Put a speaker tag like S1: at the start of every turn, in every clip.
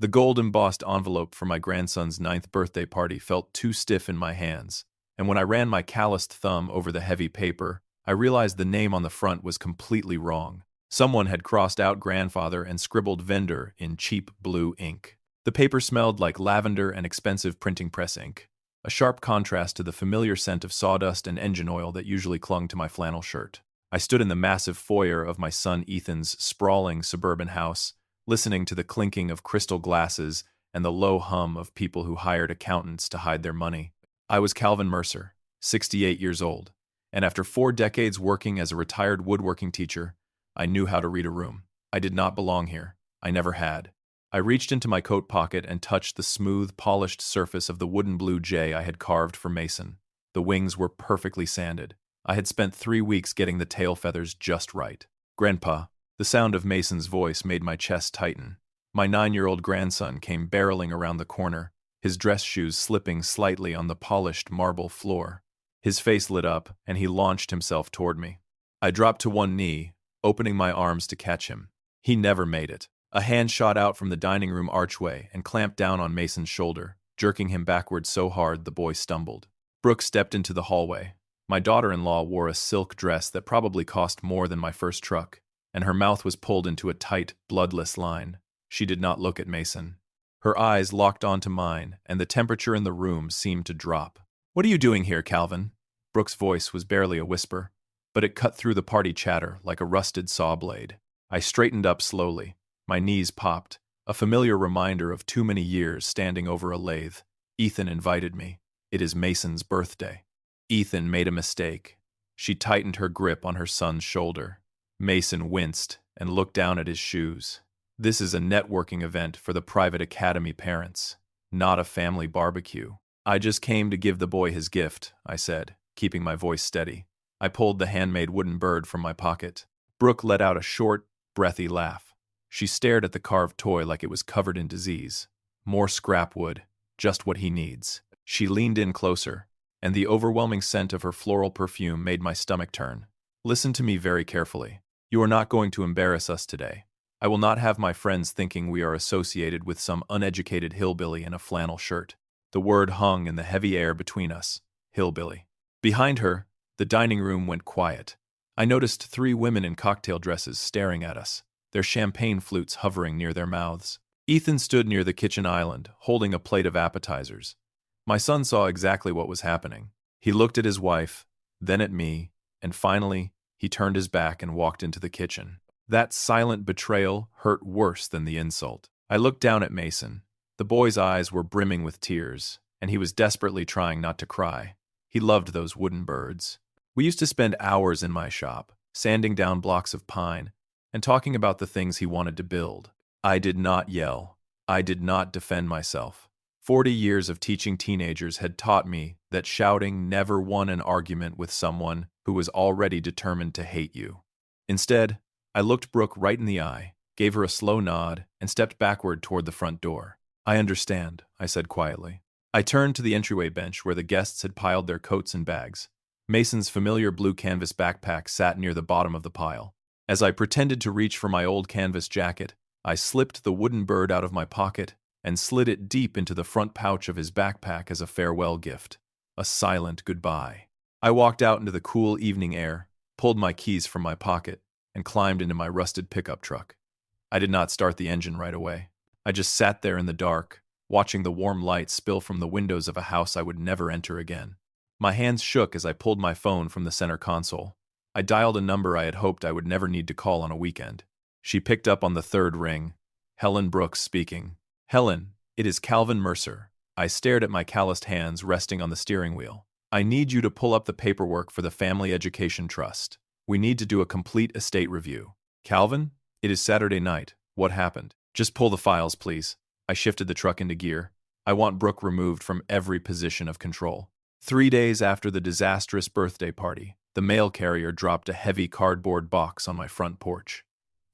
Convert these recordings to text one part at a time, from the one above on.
S1: The gold-embossed envelope for my grandson's 9th birthday party felt too stiff in my hands, and when I ran my calloused thumb over the heavy paper, I realized the name on the front was completely wrong. Someone had crossed out grandfather and scribbled vendor in cheap blue ink. The paper smelled like lavender and expensive printing press ink, a sharp contrast to the familiar scent of sawdust and engine oil that usually clung to my flannel shirt. I stood in the massive foyer of my son Ethan's sprawling suburban house, listening to the clinking of crystal glasses and the low hum of people who hired accountants to hide their money. I was Calvin Mercer, 68 years old, and after 4 decades working as a retired woodworking teacher, I knew how to read a room. I did not belong here. I never had. I reached into my coat pocket and touched the smooth, polished surface of the wooden blue jay I had carved for Mason. The wings were perfectly sanded. I had spent 3 weeks getting the tail feathers just right. Grandpa, the sound of Mason's voice made my chest tighten. My 9-year-old grandson came barreling around the corner, his dress shoes slipping slightly on the polished marble floor. His face lit up, and he launched himself toward me. I dropped to one knee, opening my arms to catch him. He never made it. A hand shot out from the dining room archway and clamped down on Mason's shoulder, jerking him backward so hard the boy stumbled. Brooke stepped into the hallway. My daughter-in-law wore a silk dress that probably cost more than my first truck, and her mouth was pulled into a tight, bloodless line. She did not look at Mason. Her eyes locked onto mine, and the temperature in the room seemed to drop. "What are you doing here, Calvin?" Brooke's voice was barely a whisper, but it cut through the party chatter like a rusted saw blade. I straightened up slowly. My knees popped, a familiar reminder of too many years standing over a lathe. Ethan invited me. It is Mason's birthday. Ethan made a mistake. She tightened her grip on her son's shoulder. Mason winced and looked down at his shoes. This is a networking event for the private academy parents, not a family barbecue. I just came to give the boy his gift, I said, keeping my voice steady. I pulled the handmade wooden bird from my pocket. Brooke let out a short, breathy laugh. She stared at the carved toy like it was covered in disease. More scrap wood, just what he needs. She leaned in closer, and the overwhelming scent of her floral perfume made my stomach turn. Listen to me very carefully. You are not going to embarrass us today. I will not have my friends thinking we are associated with some uneducated hillbilly in a flannel shirt. The word hung in the heavy air between us. Hillbilly. Behind her, the dining room went quiet. I noticed 3 women in cocktail dresses staring at us, their champagne flutes hovering near their mouths. Ethan stood near the kitchen island, holding a plate of appetizers. My son saw exactly what was happening. He looked at his wife, then at me, and finally, he turned his back and walked into the kitchen. That silent betrayal hurt worse than the insult. I looked down at Mason. The boy's eyes were brimming with tears, and he was desperately trying not to cry. He loved those wooden birds. We used to spend hours in my shop, sanding down blocks of pine, and talking about the things he wanted to build. I did not yell. I did not defend myself. 40 years of teaching teenagers had taught me that shouting never won an argument with someone who was already determined to hate you. Instead, I looked Brooke right in the eye, gave her a slow nod, and stepped backward toward the front door. "I understand," I said quietly. I turned to the entryway bench where the guests had piled their coats and bags. Mason's familiar blue canvas backpack sat near the bottom of the pile. As I pretended to reach for my old canvas jacket, I slipped the wooden bird out of my pocket and slid it deep into the front pouch of his backpack as a farewell gift. A silent goodbye. I walked out into the cool evening air, pulled my keys from my pocket, and climbed into my rusted pickup truck. I did not start the engine right away. I just sat there in the dark, watching the warm light spill from the windows of a house I would never enter again. My hands shook as I pulled my phone from the center console. I dialed a number I had hoped I would never need to call on a weekend. She picked up on the 3rd ring. Helen Brooks speaking. "Helen, it is Calvin Mercer." I stared at my calloused hands resting on the steering wheel. "I need you to pull up the paperwork for the Family Education Trust. We need to do a complete estate review." "Calvin, it is Saturday night. What happened?" "Just pull the files, please." I shifted the truck into gear. I want Brooke removed from every position of control. 3 days after the disastrous birthday party, the mail carrier dropped a heavy cardboard box on my front porch.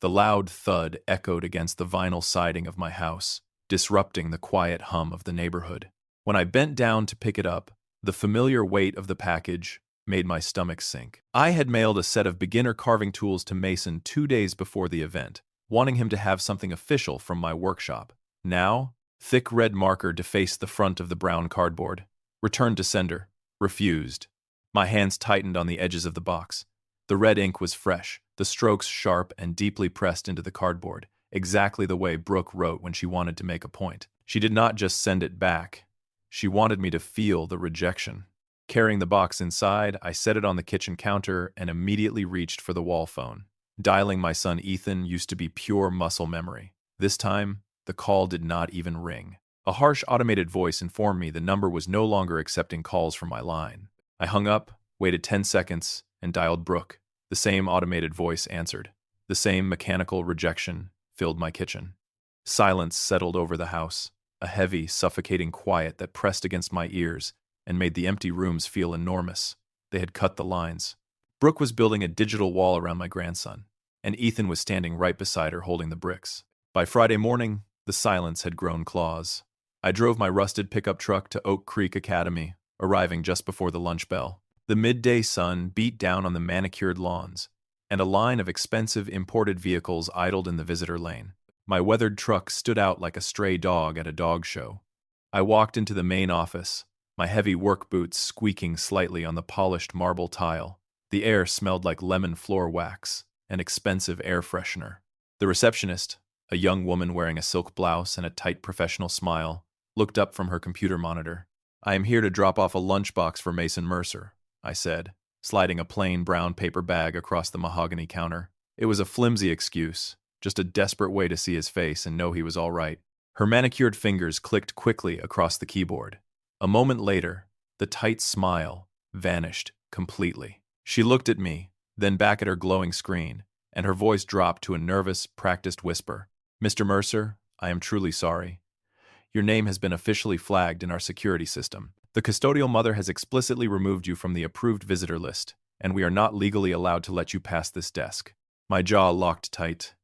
S1: The loud thud echoed against the vinyl siding of my house, disrupting the quiet hum of the neighborhood. When I bent down to pick it up, the familiar weight of the package made my stomach sink. I had mailed a set of beginner carving tools to Mason 2 days before the event, wanting him to have something official from my workshop. Now, thick red marker defaced the front of the brown cardboard. Returned to sender. Refused. My hands tightened on the edges of the box. The red ink was fresh, the strokes sharp and deeply pressed into the cardboard, exactly the way Brooke wrote when she wanted to make a point. She did not just send it back. She wanted me to feel the rejection. Carrying the box inside, I set it on the kitchen counter and immediately reached for the wall phone. Dialing my son Ethan used to be pure muscle memory. This time, the call did not even ring. A harsh automated voice informed me the number was no longer accepting calls from my line. I hung up, waited 10 seconds, and dialed Brooke. The same automated voice answered. The same mechanical rejection filled my kitchen. Silence settled over the house, a heavy, suffocating quiet that pressed against my ears and made the empty rooms feel enormous. They had cut the lines. Brooke was building a digital wall around my grandson, and Ethan was standing right beside her holding the bricks. By Friday morning, the silence had grown claws. I drove my rusted pickup truck to Oak Creek Academy, arriving just before the lunch bell. The midday sun beat down on the manicured lawns, and a line of expensive imported vehicles idled in the visitor lane. My weathered truck stood out like a stray dog at a dog show. I walked into the main office, my heavy work boots squeaking slightly on the polished marble tile. The air smelled like lemon floor wax, an expensive air freshener. The receptionist, a young woman wearing a silk blouse and a tight professional smile, looked up from her computer monitor. "I am here to drop off a lunchbox for Mason Mercer," I said, sliding a plain brown paper bag across the mahogany counter. It was a flimsy excuse, just a desperate way to see his face and know he was all right. Her manicured fingers clicked quickly across the keyboard. A moment later, the tight smile vanished completely. She looked at me, then back at her glowing screen, and her voice dropped to a nervous, practiced whisper. "Mr. Mercer, I am truly sorry. Your name has been officially flagged in our security system. The custodial mother has explicitly removed you from the approved visitor list, and we are not legally allowed to let you pass this desk." My jaw locked tight.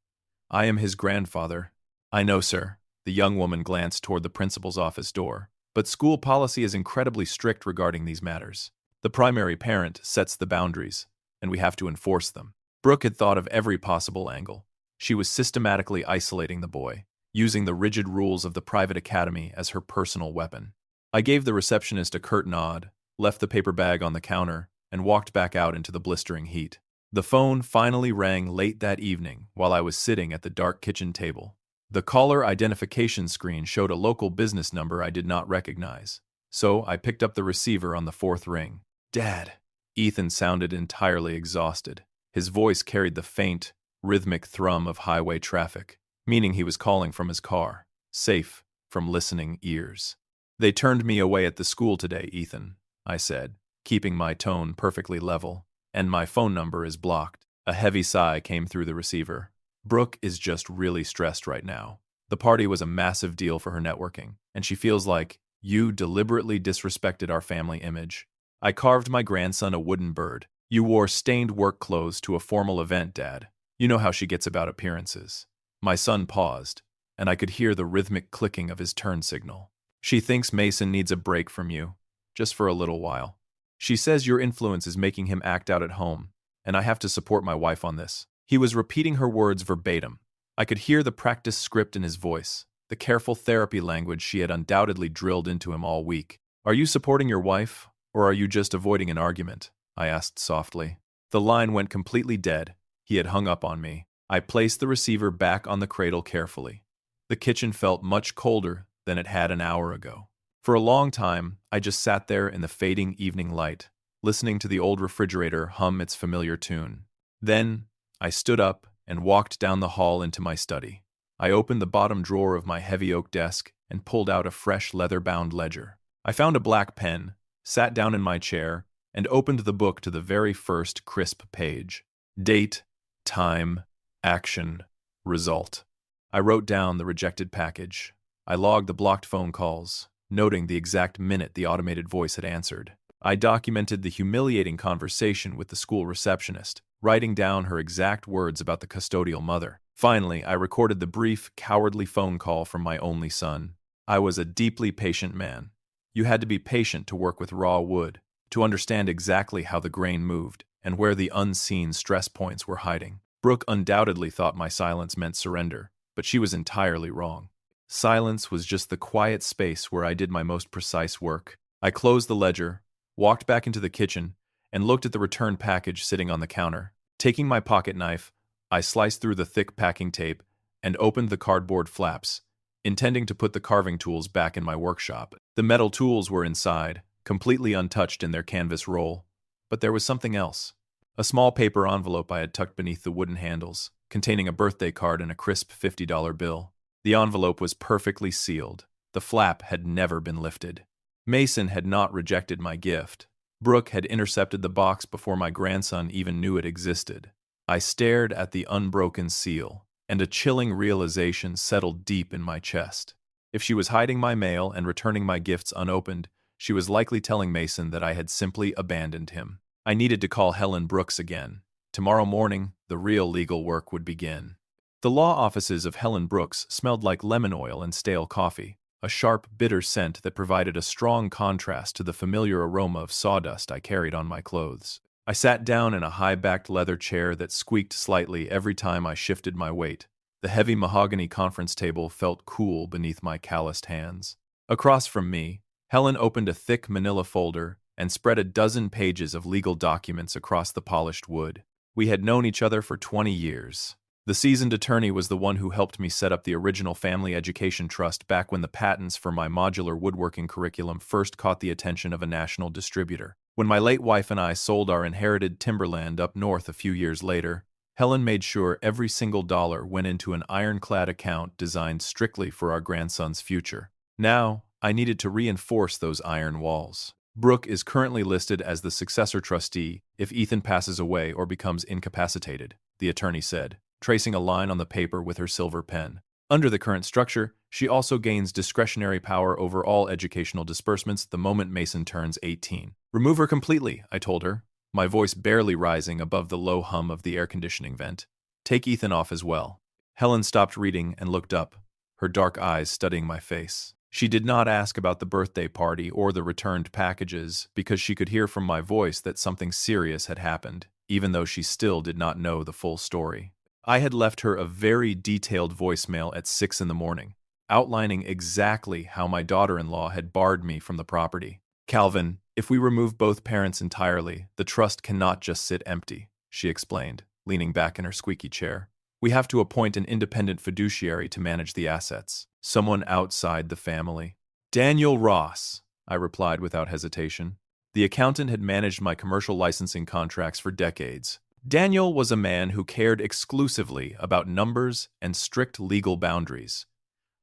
S1: "I am his grandfather." "I know, sir." The young woman glanced toward the principal's office door. "But school policy is incredibly strict regarding these matters. The primary parent sets the boundaries, and we have to enforce them." Brooke had thought of every possible angle. She was systematically isolating the boy, using the rigid rules of the private academy as her personal weapon. I gave the receptionist a curt nod, left the paper bag on the counter, and walked back out into the blistering heat. The phone finally rang late that evening while I was sitting at the dark kitchen table. The caller identification screen showed a local business number I did not recognize, so I picked up the receiver on the fourth ring. "Dad." Ethan sounded entirely exhausted. His voice carried the faint, rhythmic thrum of highway traffic, meaning he was calling from his car, safe from listening ears. "They turned me away at the school today, Ethan," I said, keeping my tone perfectly level, "and my phone number is blocked." A heavy sigh came through the receiver. "Brooke is just really stressed right now. The party was a massive deal for her networking, and she feels like you deliberately disrespected our family image. I carved my grandson a wooden bird. You wore stained work clothes to a formal event, Dad. You know how she gets about appearances." My son paused, and I could hear the rhythmic clicking of his turn signal. "She thinks Mason needs a break from you, just for a little while. She says your influence is making him act out at home, and I have to support my wife on this." He was repeating her words verbatim. I could hear the practice script in his voice, the careful therapy language she had undoubtedly drilled into him all week. "Are you supporting your wife, or are you just avoiding an argument?" I asked softly. The line went completely dead. He had hung up on me. I placed the receiver back on the cradle carefully. The kitchen felt much colder than it had an hour ago. For a long time, I just sat there in the fading evening light, listening to the old refrigerator hum its familiar tune. Then, I stood up and walked down the hall into my study. I opened the bottom drawer of my heavy oak desk and pulled out a fresh leather-bound ledger. I found a black pen, sat down in my chair, and opened the book to the very first crisp page. Date, time, action, result. I wrote down the rejected package. I logged the blocked phone calls, noting the exact minute the automated voice had answered. I documented the humiliating conversation with the school receptionist, writing down her exact words about the custodial mother. Finally, I recorded the brief, cowardly phone call from my only son. I was a deeply patient man. You had to be patient to work with raw wood, to understand exactly how the grain moved and where the unseen stress points were hiding. Brooke undoubtedly thought my silence meant surrender, but she was entirely wrong. Silence was just the quiet space where I did my most precise work. I closed the ledger, walked back into the kitchen, and looked at the return package sitting on the counter. Taking my pocket knife, I sliced through the thick packing tape and opened the cardboard flaps, intending to put the carving tools back in my workshop. The metal tools were inside, completely untouched in their canvas roll. But there was something else. A small paper envelope I had tucked beneath the wooden handles, containing a birthday card and a crisp $50 bill. The envelope was perfectly sealed. The flap had never been lifted. Mason had not rejected my gift. Brooke had intercepted the box before my grandson even knew it existed. I stared at the unbroken seal, and a chilling realization settled deep in my chest. If she was hiding my mail and returning my gifts unopened, she was likely telling Mason that I had simply abandoned him. I needed to call Helen Brooks again. Tomorrow morning, the real legal work would begin. The law offices of Helen Brooks smelled like lemon oil and stale coffee, a sharp, bitter scent that provided a strong contrast to the familiar aroma of sawdust I carried on my clothes. I sat down in a high-backed leather chair that squeaked slightly every time I shifted my weight. The heavy mahogany conference table felt cool beneath my calloused hands. Across from me, Helen opened a thick manila folder and spread a dozen pages of legal documents across the polished wood. We had known each other for 20 years. The seasoned attorney was the one who helped me set up the original Family Education Trust back when the patents for my modular woodworking curriculum first caught the attention of a national distributor. When my late wife and I sold our inherited timberland up north a few years later, Helen made sure every single dollar went into an ironclad account designed strictly for our grandson's future. Now, I needed to reinforce those iron walls. Brooke is currently listed as the successor trustee if Ethan passes away or becomes incapacitated, the attorney said, tracing a line on the paper with her silver pen. Under the current structure, she also gains discretionary power over all educational disbursements the moment Mason turns 18. Remove her completely, I told her, my voice barely rising above the low hum of the air conditioning vent. Take Ethan off as well. Helen stopped reading and looked up, her dark eyes studying my face. She did not ask about the birthday party or the returned packages because she could hear from my voice that something serious had happened, even though she still did not know the full story. I had left her a very detailed voicemail at 6 in the morning, outlining exactly how my daughter-in-law had barred me from the property. Calvin, if we remove both parents entirely, the trust cannot just sit empty, she explained, leaning back in her squeaky chair. We have to appoint an independent fiduciary to manage the assets, someone outside the family. Daniel Ross, I replied without hesitation. The accountant had managed my commercial licensing contracts for decades. Daniel was a man who cared exclusively about numbers and strict legal boundaries,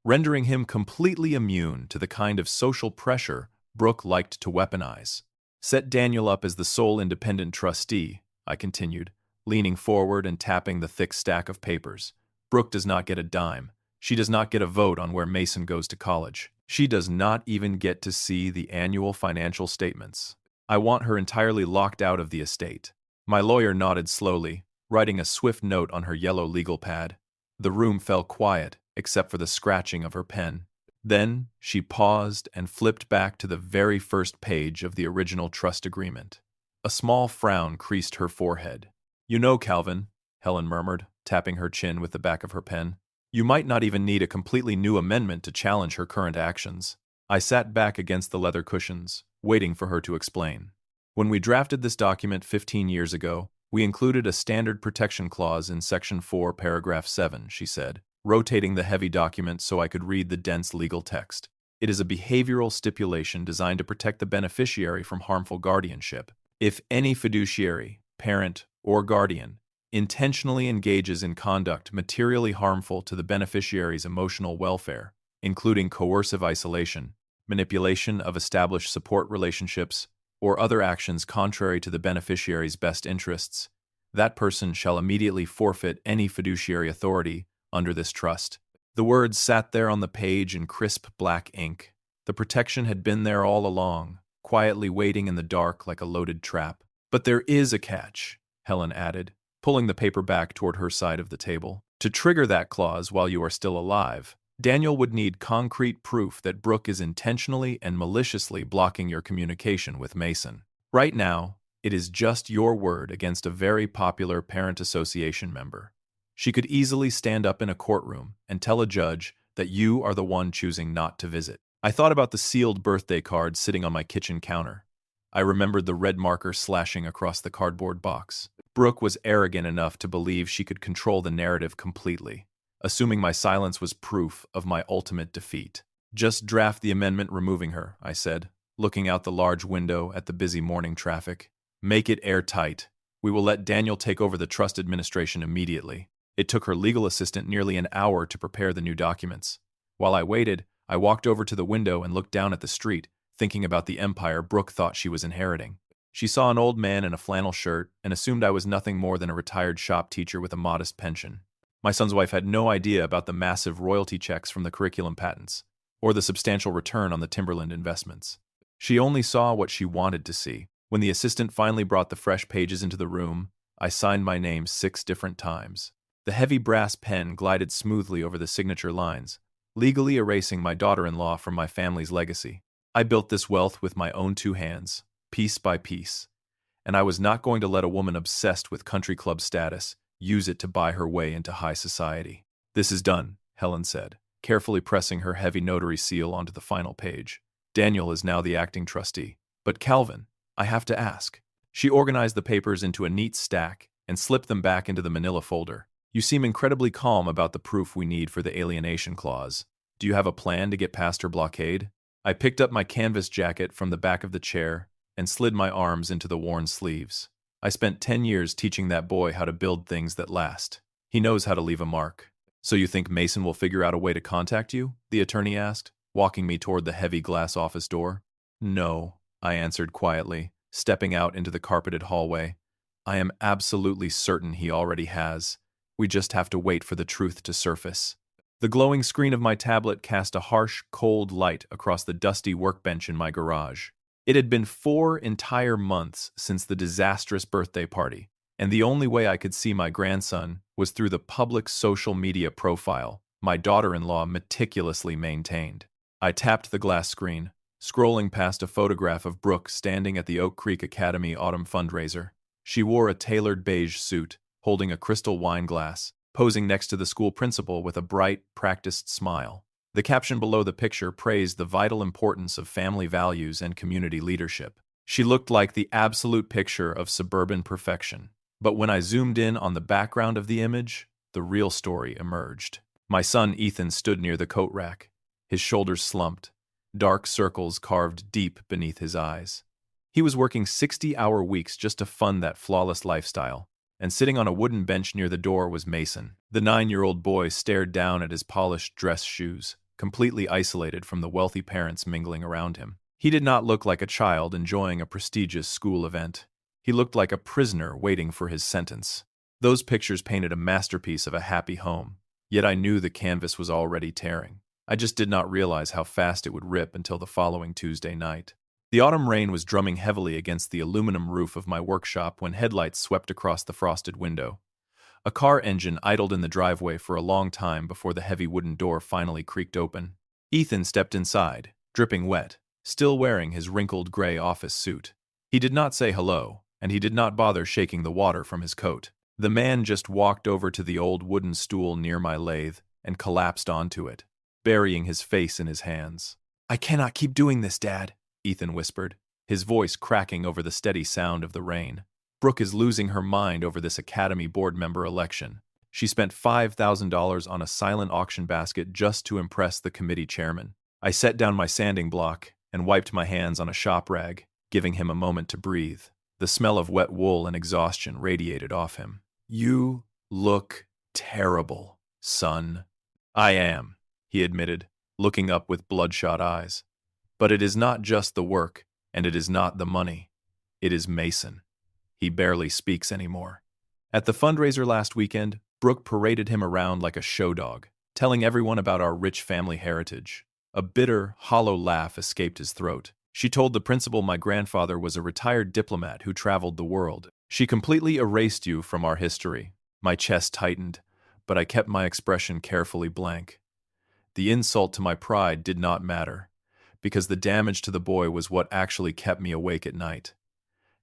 S1: rendering him completely immune to the kind of social pressure Brooke liked to weaponize. Set Daniel up as the sole independent trustee, I continued, leaning forward and tapping the thick stack of papers. Brooke does not get a dime. She does not get a vote on where Mason goes to college. She does not even get to see the annual financial statements. I want her entirely locked out of the estate. My lawyer nodded slowly, writing a swift note on her yellow legal pad. The room fell quiet, except for the scratching of her pen. Then she paused and flipped back to the very first page of the original trust agreement. A small frown creased her forehead. You know, Calvin, Helen murmured, tapping her chin with the back of her pen, you might not even need a completely new amendment to challenge her current actions. I sat back against the leather cushions, waiting for her to explain. When we drafted this document 15 years ago, we included a standard protection clause in Section 4, Paragraph 7, she said, rotating the heavy document so I could read the dense legal text. It is a behavioral stipulation designed to protect the beneficiary from harmful guardianship. If any fiduciary, parent, or guardian intentionally engages in conduct materially harmful to the beneficiary's emotional welfare, including coercive isolation, manipulation of established support relationships, or other actions contrary to the beneficiary's best interests, that person shall immediately forfeit any fiduciary authority under this trust. The words sat there on the page in crisp black ink. The protection had been there all along, quietly waiting in the dark like a loaded trap. But there is a catch, Helen added, pulling the paper back toward her side of the table. To trigger that clause while you are still alive, Daniel would need concrete proof that Brooke is intentionally and maliciously blocking your communication with Mason. Right now, it is just your word against a very popular parent association member. She could easily stand up in a courtroom and tell a judge that you are the one choosing not to visit. I thought about the sealed birthday card sitting on my kitchen counter. I remembered the red marker slashing across the cardboard box. Brooke was arrogant enough to believe she could control the narrative completely, assuming my silence was proof of my ultimate defeat. Just draft the amendment removing her, I said, looking out the large window at the busy morning traffic. Make it airtight. We will let Daniel take over the trust administration immediately. It took her legal assistant nearly an hour to prepare the new documents. While I waited, I walked over to the window and looked down at the street, thinking about the empire Brooke thought she was inheriting. She saw an old man in a flannel shirt and assumed I was nothing more than a retired shop teacher with a modest pension. My son's wife had no idea about the massive royalty checks from the curriculum patents, or the substantial return on the Timberland investments. She only saw what she wanted to see. When the assistant finally brought the fresh pages into the room, I signed my name 6 different times. The heavy brass pen glided smoothly over the signature lines, legally erasing my daughter-in-law from my family's legacy. I built this wealth with my own 2 hands, piece by piece, and I was not going to let a woman obsessed with country club status use it to buy her way into high society. This is done, Helen said, carefully pressing her heavy notary seal onto the final page. Daniel is now the acting trustee. But Calvin, I have to ask. She organized the papers into a neat stack and slipped them back into the manila folder. You seem incredibly calm about the proof we need for the alienation clause. Do you have a plan to get past her blockade? I picked up my canvas jacket from the back of the chair and slid my arms into the worn sleeves. I spent 10 years teaching that boy how to build things that last. He knows how to leave a mark. So you think Mason will figure out a way to contact you? The attorney asked, walking me toward the heavy glass office door. No, I answered quietly, stepping out into the carpeted hallway. I am absolutely certain he already has. We just have to wait for the truth to surface. The glowing screen of my tablet cast a harsh, cold light across the dusty workbench in my garage. It had been 4 entire months since the disastrous birthday party, and the only way I could see my grandson was through the public social media profile my daughter-in-law meticulously maintained. I tapped the glass screen, scrolling past a photograph of Brooke standing at the Oak Creek Academy autumn fundraiser. She wore a tailored beige suit, holding a crystal wine glass, posing next to the school principal with a bright, practiced smile. The caption below the picture praised the vital importance of family values and community leadership. She looked like the absolute picture of suburban perfection. But when I zoomed in on the background of the image, the real story emerged. My son Ethan stood near the coat rack, his shoulders slumped, dark circles carved deep beneath his eyes. He was working 60-hour weeks just to fund that flawless lifestyle, and sitting on a wooden bench near the door was Mason. The 9-year-old boy stared down at his polished dress shoes, completely isolated from the wealthy parents mingling around him. He did not look like a child enjoying a prestigious school event. He looked like a prisoner waiting for his sentence. Those pictures painted a masterpiece of a happy home, yet I knew the canvas was already tearing. I just did not realize how fast it would rip until the following Tuesday night. The autumn rain was drumming heavily against the aluminum roof of my workshop when headlights swept across the frosted window. A car engine idled in the driveway for a long time before the heavy wooden door finally creaked open. Ethan stepped inside, dripping wet, still wearing his wrinkled gray office suit. He did not say hello, and he did not bother shaking the water from his coat. The man just walked over to the old wooden stool near my lathe and collapsed onto it, burying his face in his hands. "I cannot keep doing this, Dad," Ethan whispered, his voice cracking over the steady sound of the rain. "Brooke is losing her mind over this Academy board member election. She spent $5,000 on a silent auction basket just to impress the committee chairman." I set down my sanding block and wiped my hands on a shop rag, giving him a moment to breathe. The smell of wet wool and exhaustion radiated off him. "You look terrible, son." "I am," he admitted, looking up with bloodshot eyes. "But it is not just the work, and it is not the money. It is Mason. He barely speaks anymore." At the fundraiser last weekend, Brooke paraded him around like a show dog, telling everyone about our rich family heritage. A bitter, hollow laugh escaped his throat. She told the principal my grandfather was a retired diplomat who traveled the world. "She completely erased you from our history." My chest tightened, but I kept my expression carefully blank. The insult to my pride did not matter, because the damage to the boy was what actually kept me awake at night.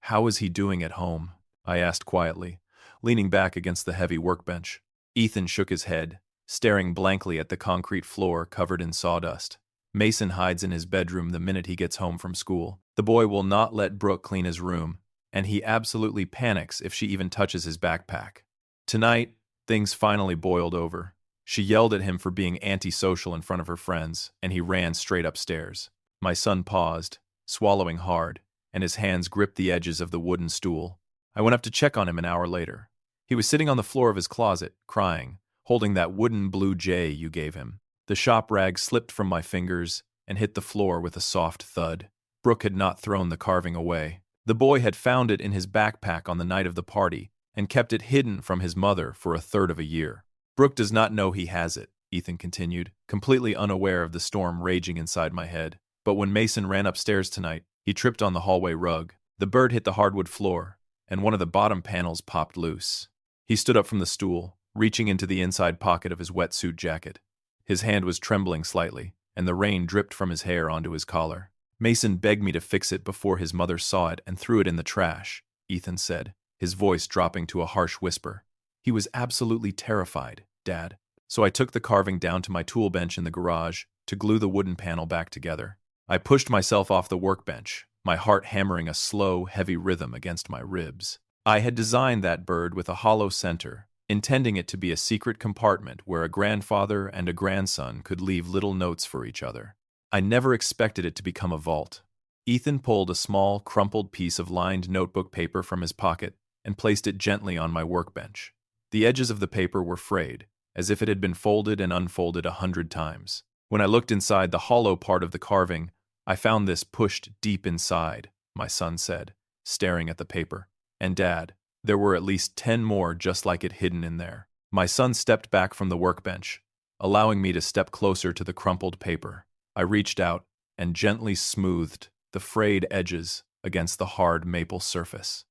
S1: "How is he doing at home?" I asked quietly, leaning back against the heavy workbench. Ethan shook his head, staring blankly at the concrete floor covered in sawdust. Mason hides in his bedroom the minute he gets home from school. The boy will not let Brooke clean his room, and he absolutely panics if she even touches his backpack. Tonight, things finally boiled over. She yelled at him for being antisocial in front of her friends, and he ran straight upstairs. My son paused, swallowing hard, and his hands gripped the edges of the wooden stool. I went up to check on him an hour later. He was sitting on the floor of his closet, crying, holding that wooden blue jay you gave him. The shop rag slipped from my fingers and hit the floor with a soft thud. Brooke had not thrown the carving away. The boy had found it in his backpack on the night of the party and kept it hidden from his mother for a third of a year. Brooke does not know he has it, Ethan continued, completely unaware of the storm raging inside my head. But when Mason ran upstairs tonight, he tripped on the hallway rug. The bird hit the hardwood floor, and one of the bottom panels popped loose. He stood up from the stool, reaching into the inside pocket of his wetsuit jacket. His hand was trembling slightly, and the rain dripped from his hair onto his collar. Mason begged me to fix it before his mother saw it and threw it in the trash, Ethan said, his voice dropping to a harsh whisper. He was absolutely terrified, Dad. So I took the carving down to my tool bench in the garage to glue the wooden panel back together. I pushed myself off the workbench, my heart hammering a slow, heavy rhythm against my ribs. I had designed that bird with a hollow center, intending it to be a secret compartment where a grandfather and a grandson could leave little notes for each other. I never expected it to become a vault. Ethan pulled a small, crumpled piece of lined notebook paper from his pocket and placed it gently on my workbench. The edges of the paper were frayed, as if it had been folded and unfolded 100 times. When I looked inside the hollow part of the carving, I found this pushed deep inside, my son said, staring at the paper. And Dad, there were at least 10 more just like it hidden in there. My son stepped back from the workbench, allowing me to step closer to the crumpled paper. I reached out and gently smoothed the frayed edges against the hard maple surface.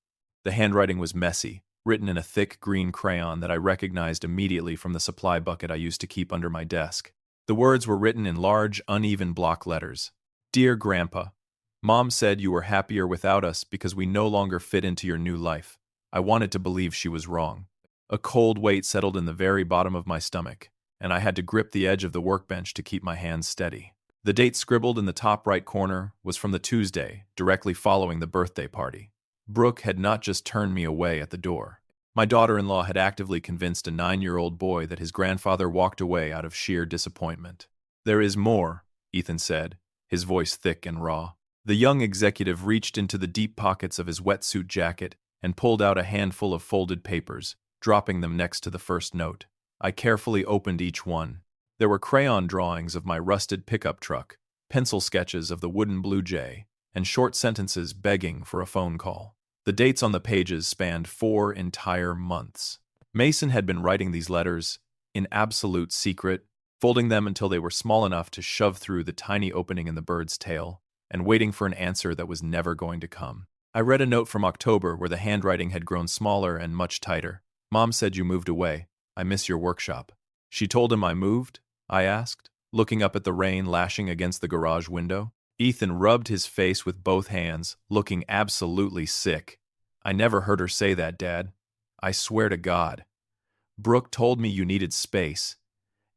S1: The handwriting was messy, written in a thick green crayon that I recognized immediately from the supply bucket I used to keep under my desk. The words were written in large, uneven block letters. Dear Grandpa, Mom said you were happier without us because we no longer fit into your new life. I wanted to believe she was wrong. A cold weight settled in the very bottom of my stomach, and I had to grip the edge of the workbench to keep my hands steady. The date scribbled in the top right corner was from the Tuesday, directly following the birthday party. Brooke had not just turned me away at the door. My daughter-in-law had actively convinced a 9-year-old boy that his grandfather walked away out of sheer disappointment. There is more, Ethan said, his voice thick and raw. The young executive reached into the deep pockets of his wetsuit jacket and pulled out a handful of folded papers, dropping them next to the first note. I carefully opened each one. There were crayon drawings of my rusted pickup truck, pencil sketches of the wooden blue jay, and short sentences begging for a phone call. The dates on the pages spanned 4 entire months. Mason had been writing these letters in absolute secret, folding them until they were small enough to shove through the tiny opening in the bird's tail, and waiting for an answer that was never going to come. I read a note from October where the handwriting had grown smaller and much tighter. Mom said you moved away. I miss your workshop. She told him I moved? I asked, looking up at the rain lashing against the garage window. Ethan rubbed his face with both hands, looking absolutely sick. I never heard her say that, Dad. I swear to God. Brooke told me you needed space,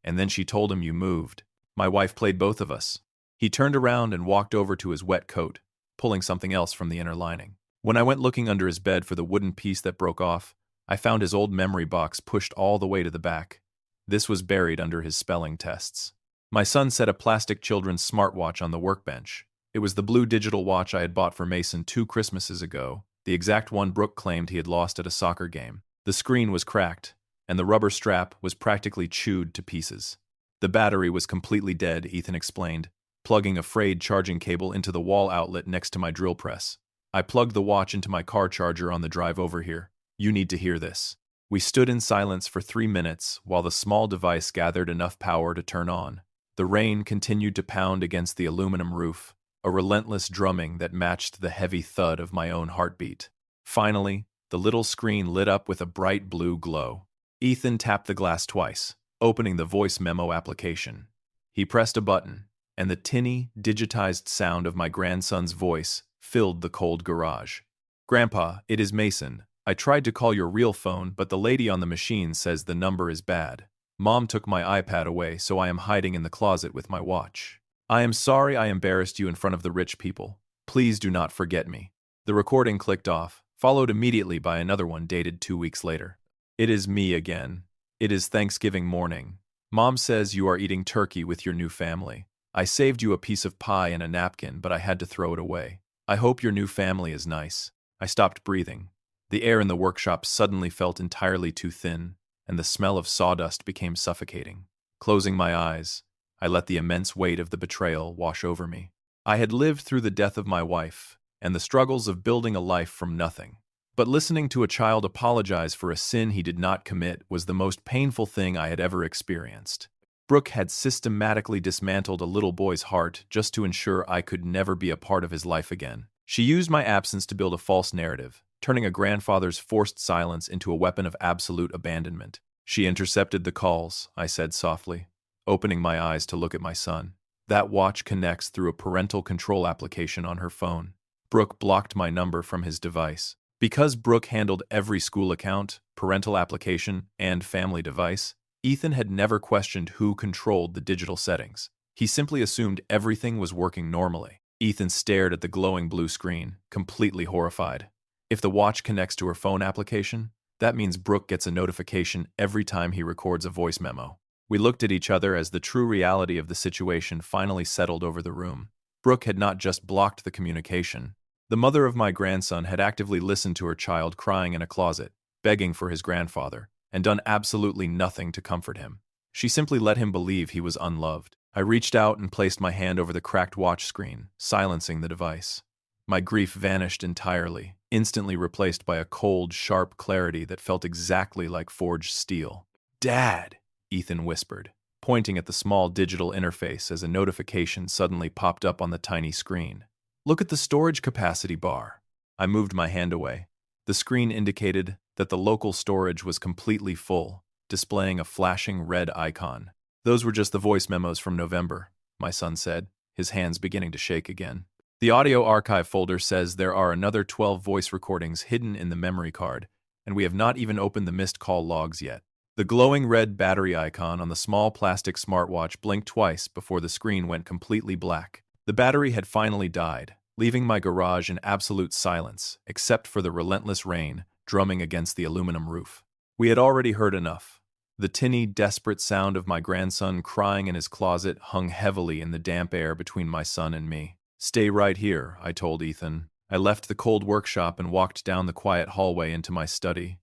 S1: and then she told him you moved. My wife played both of us. He turned around and walked over to his wet coat, pulling something else from the inner lining. When I went looking under his bed for the wooden piece that broke off, I found his old memory box pushed all the way to the back. This was buried under his spelling tests. My son set a plastic children's smartwatch on the workbench. It was the blue digital watch I had bought for Mason 2 Christmases ago, the exact one Brooke claimed he had lost at a soccer game. The screen was cracked, and the rubber strap was practically chewed to pieces. The battery was completely dead, Ethan explained, plugging a frayed charging cable into the wall outlet next to my drill press. I plugged the watch into my car charger on the drive over here. You need to hear this. We stood in silence for 3 minutes while the small device gathered enough power to turn on. The rain continued to pound against the aluminum roof, a relentless drumming that matched the heavy thud of my own heartbeat. Finally, the little screen lit up with a bright blue glow. Ethan tapped the glass twice, opening the voice memo application. He pressed a button, and the tinny, digitized sound of my grandson's voice filled the cold garage. Grandpa, it is Mason. I tried to call your real phone, but the lady on the machine says the number is bad. Mom took my iPad away, so I am hiding in the closet with my watch. I am sorry I embarrassed you in front of the rich people. Please do not forget me. The recording clicked off, followed immediately by another one dated 2 weeks later. It is me again. It is Thanksgiving morning. Mom says you are eating turkey with your new family. I saved you a piece of pie and a napkin, but I had to throw it away. I hope your new family is nice. I stopped breathing. The air in the workshop suddenly felt entirely too thin, and the smell of sawdust became suffocating. Closing my eyes, I let the immense weight of the betrayal wash over me. I had lived through the death of my wife, and the struggles of building a life from nothing. But listening to a child apologize for a sin he did not commit was the most painful thing I had ever experienced. Brooke had systematically dismantled a little boy's heart just to ensure I could never be a part of his life again. She used my absence to build a false narrative, turning a grandfather's forced silence into a weapon of absolute abandonment. She intercepted the calls, I said softly, opening my eyes to look at my son. That watch connects through a parental control application on her phone. Brooke blocked my number from his device. Because Brooke handled every school account, parental application, and family device, Ethan had never questioned who controlled the digital settings. He simply assumed everything was working normally. Ethan stared at the glowing blue screen, completely horrified. If the watch connects to her phone application, that means Brooke gets a notification every time he records a voice memo. We looked at each other as the true reality of the situation finally settled over the room. Brooke had not just blocked the communication. The mother of my grandson had actively listened to her child crying in a closet, begging for his grandfather, and done absolutely nothing to comfort him. She simply let him believe he was unloved. I reached out and placed my hand over the cracked watch screen, silencing the device. My grief vanished entirely, instantly replaced by a cold, sharp clarity that felt exactly like forged steel. "Dad!" Ethan whispered, pointing at the small digital interface as a notification suddenly popped up on the tiny screen. "Look at the storage capacity bar." I moved my hand away. The screen indicated that the local storage was completely full, displaying a flashing red icon. "Those were just the voice memos from November," my son said, his hands beginning to shake again. "The audio archive folder says there are another 12 voice recordings hidden in the memory card, and we have not even opened the missed call logs yet." The glowing red battery icon on the small plastic smartwatch blinked twice before the screen went completely black. The battery had finally died, leaving my garage in absolute silence, except for the relentless rain drumming against the aluminum roof. We had already heard enough. The tinny, desperate sound of my grandson crying in his closet hung heavily in the damp air between my son and me. "Stay right here," I told Ethan. I left the cold workshop and walked down the quiet hallway into my study.